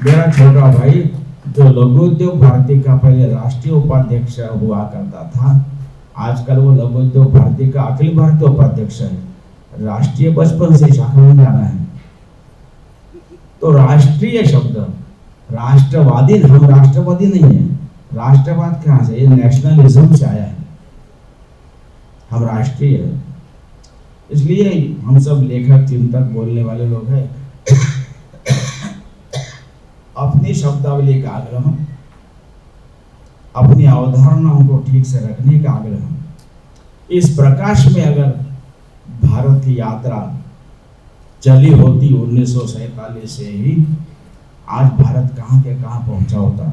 मेरा छोटा भाई जो लघु उद्योग भारती का पहले राष्ट्रीय उपाध्यक्ष हुआ करता था, आजकल वो लघु उद्योग भारती का अखिल भारतीय उपाध्यक्ष है। राष्ट्रीय बचपन से शाखा में जाना है। तो राष्ट्रीय शब्द, राष्ट्रवादी, हम राष्ट्रवादी नहीं है। राष्ट्रवाद कहाँ से? ये नेशनलिज्म से आया है। हम राष्ट्रीय है, इसलिए हम सब लेखक चिंतक बोलने वाले लोग हैं। अपनी शब्दावली का आग्रह, अपनी अवधारणाओं को ठीक से रखने का आग्रह। इस प्रकाश में अगर भारत की यात्रा चली होती 1947 से ही, आज भारत कहाँ के कहाँ पहुंचा होता।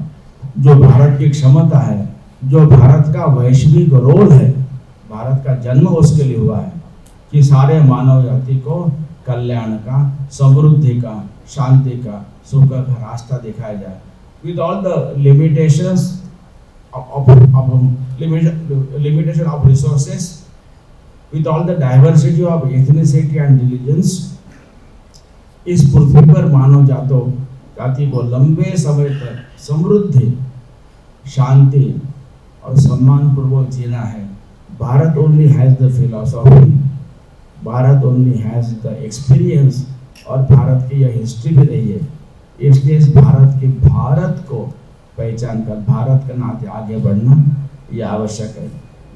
जो भारत की क्षमता है, जो भारत का वैश्विक रोल है, भारत का जन्म उसके लिए हुआ है कि सारे मानव जाति को कल्याण का, समृद्धि का, शांति का, सुख का रास्ता दिखाया जाए। With all the limitations limitation of resources, with all the diversity of ethnicity and religions, इस पृथ्वी पर मानव जाति को लंबे समय तक समृद्धि, शांति और सम्मान पूर्वक जीना है। Bharat only has the philosophy, Bharat only has the experience, और भारत की यह हिस्ट्री भी रही है। इसलिए इस भारत को पहचान कर भारत के नाते आगे बढ़ना यह आवश्यक है।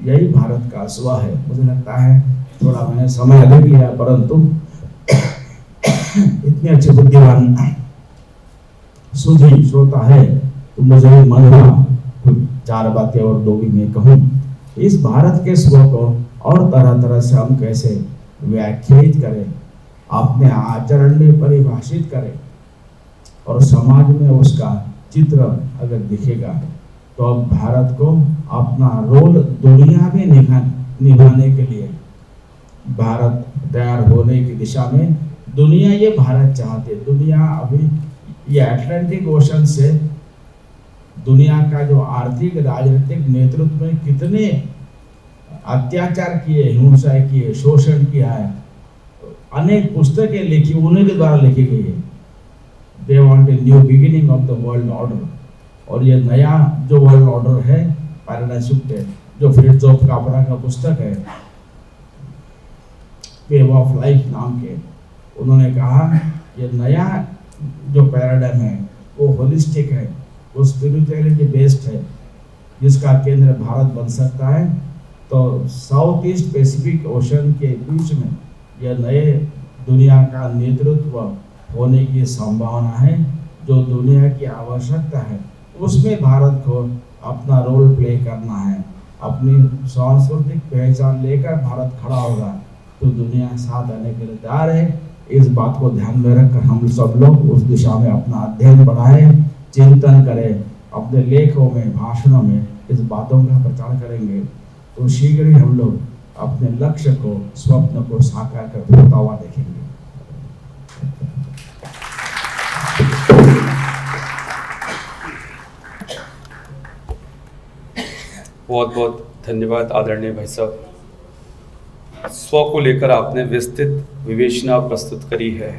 यही भारत का स्व है। मुझे लगता है थोड़ा मैंने समय अधिक लिया, परंतु इतने अच्छे बुद्धिमान सुधी श्रोता है तो मुझे मन हुआ कुछ 4 बातें और 2 भी मैं कहूँ। इस भारत के स्व को और तरह तरह से हम कैसे व्याख्यायित करें, अपने आचरण में परिभाषित करें और समाज में उसका चित्र अगर दिखेगा तो अब भारत को अपना रोल दुनिया में निभाने के लिए भारत तैयार होने की दिशा में, दुनिया ये भारत चाहते। दुनिया अभी ये अटलांटिक ओशन से दुनिया का जो आर्थिक राजनीतिक नेतृत्व में कितने अत्याचार किए, हिंसा किए, शोषण किया है, अनेक पुस्तकें लिखी उन्हीं के द्वारा लिखी गई है। They want a new beginning of the world order, और ये नया जो वर्ल्ड ऑर्डर है पैराडाइम शिफ्ट है, जो फ्रिट्जोफ कापरा का पुस्तक है वेव ऑफ लाइफ नाम के, उन्होंने कहा ये नया जो पैराडाइम है वो होलिस्टिक है, वो स्पिरिचुअलिटी बेस्ड है, जिसका केंद्र भारत बन सकता है। तो साउथ ईस्ट पैसिफिक ओशन के बीच में यह नए दुनिया का नेतृत्व होने की संभावना है, जो दुनिया की आवश्यकता है। उसमें भारत को अपना रोल प्ले करना है। अपनी सांस्कृतिक पहचान लेकर भारत खड़ा होगा तो दुनिया साथ आने के लिए तैयार है। इस बात को ध्यान में रखकर हम सब लोग उस दिशा में अपना अध्ययन बढ़ाएं, चिंतन करें, अपने लेखों में, भाषणों में इस बातों का प्रचार करेंगे तो शीघ्र ही हम लोग अपने लक्ष्य को, स्वप्न को साकार कर होता हुआ देखेंगे। बहुत बहुत धन्यवाद आदरणीय भाई साहब। स्व को लेकर आपने विस्तृत विवेचना प्रस्तुत करी है।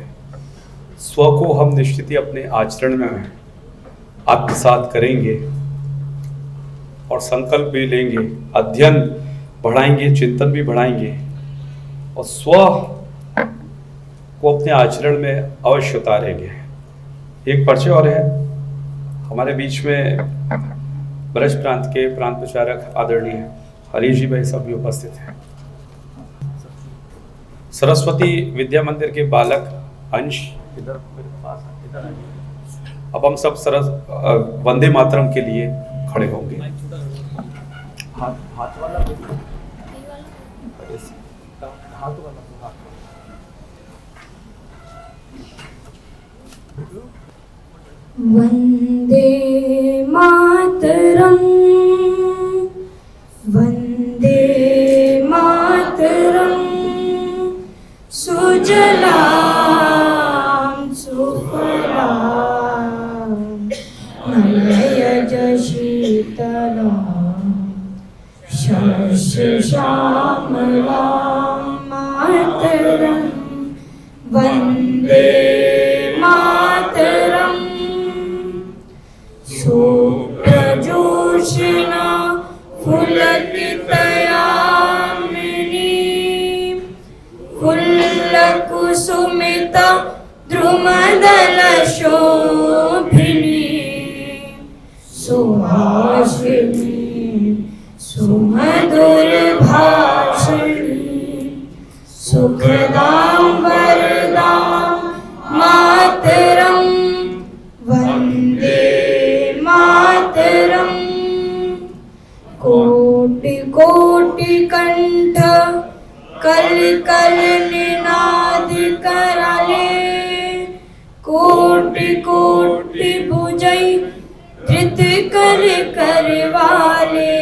स्व को हम निश्चित ही अपने आचरण में आत्मसात करेंगे और संकल्प भी लेंगे, अध्ययन बढ़ाएंगे, चिंतन भी बढ़ाएंगे और स्व को अपने आचरण में अवश्य उतारेंगे। एक परिचय और है, हमारे बीच में ब्रज प्रांत के प्रांत प्रचारक आदरणीय हरीश जी भाई सब भी उपस्थित हैं। सरस्वती विद्या मंदिर के बालक अंश इधर मेरे पास इधर आइए। अब हम सब वंदे मातरम के लिए खड़े होंगे। हाथ वाला वन्दे मातरम् वन्दे मातरम् सुजलां सुफलां मलयज शीतलां शस्य श्यामलां मातरं वन्दे मातरम् सुप्रजोषिणा फुलकितयामिनी फुल्लकुसुमिता द्रुमदलशोभिनी सुहासिनी सुमधुरभाषिणी सुखदां वरदां मातरं वन्दे मातरम् कोटि कोटि कंठ कल कल निनाद कराले कोटि कोटि भुजै धृत कर करवाले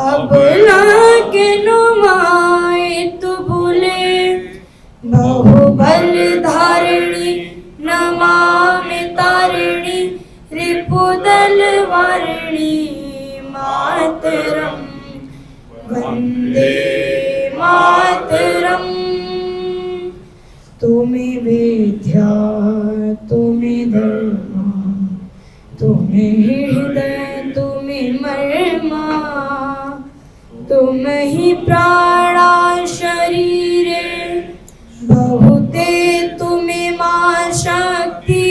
अब लागे नुमाए तु भूले बहुबल धारिणी नमामि तारिणी रिपुदल वारिणी मातरं वन्दे मातरम् तुम्हें विद्या तुम्हें धर्म तुम्हें हृदय तुम्हें मर्मा तुम ही प्राणा शरीरे बहुते तुम्हें मां शक्ति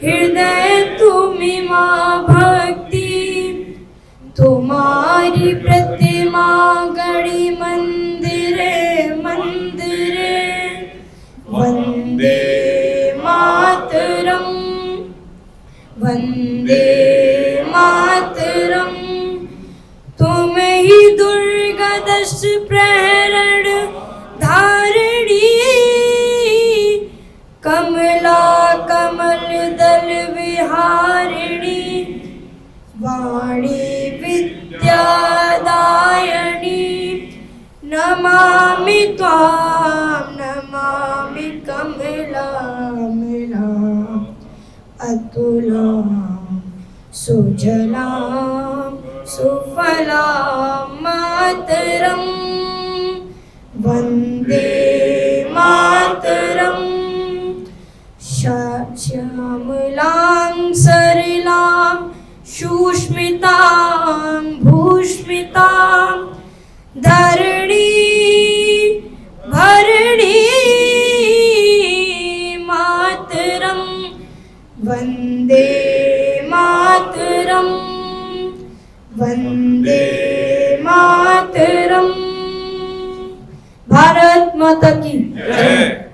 हृदय तुम्हें मां भक्ति तुम्हारा हमारी प्रतिमा गढ़ी मंदिरे मंदिरे वंदे मातरम वंदे मातरम। तुम ही दुर्गा दश प्रहरण धारिणी कमला कमल दल विहारिणी वाणी विद्यादायिनी नमामि त्वां नमामि कमलामिलां अतुलां सुजलां सुफलां मातरं वन्दे मातरं। श्यामलां सरलां सुष्मितां भूष्मितां धरणी भरणी मातरं वन्दे मातरं वन्दे मातरं। भारत माता की जय।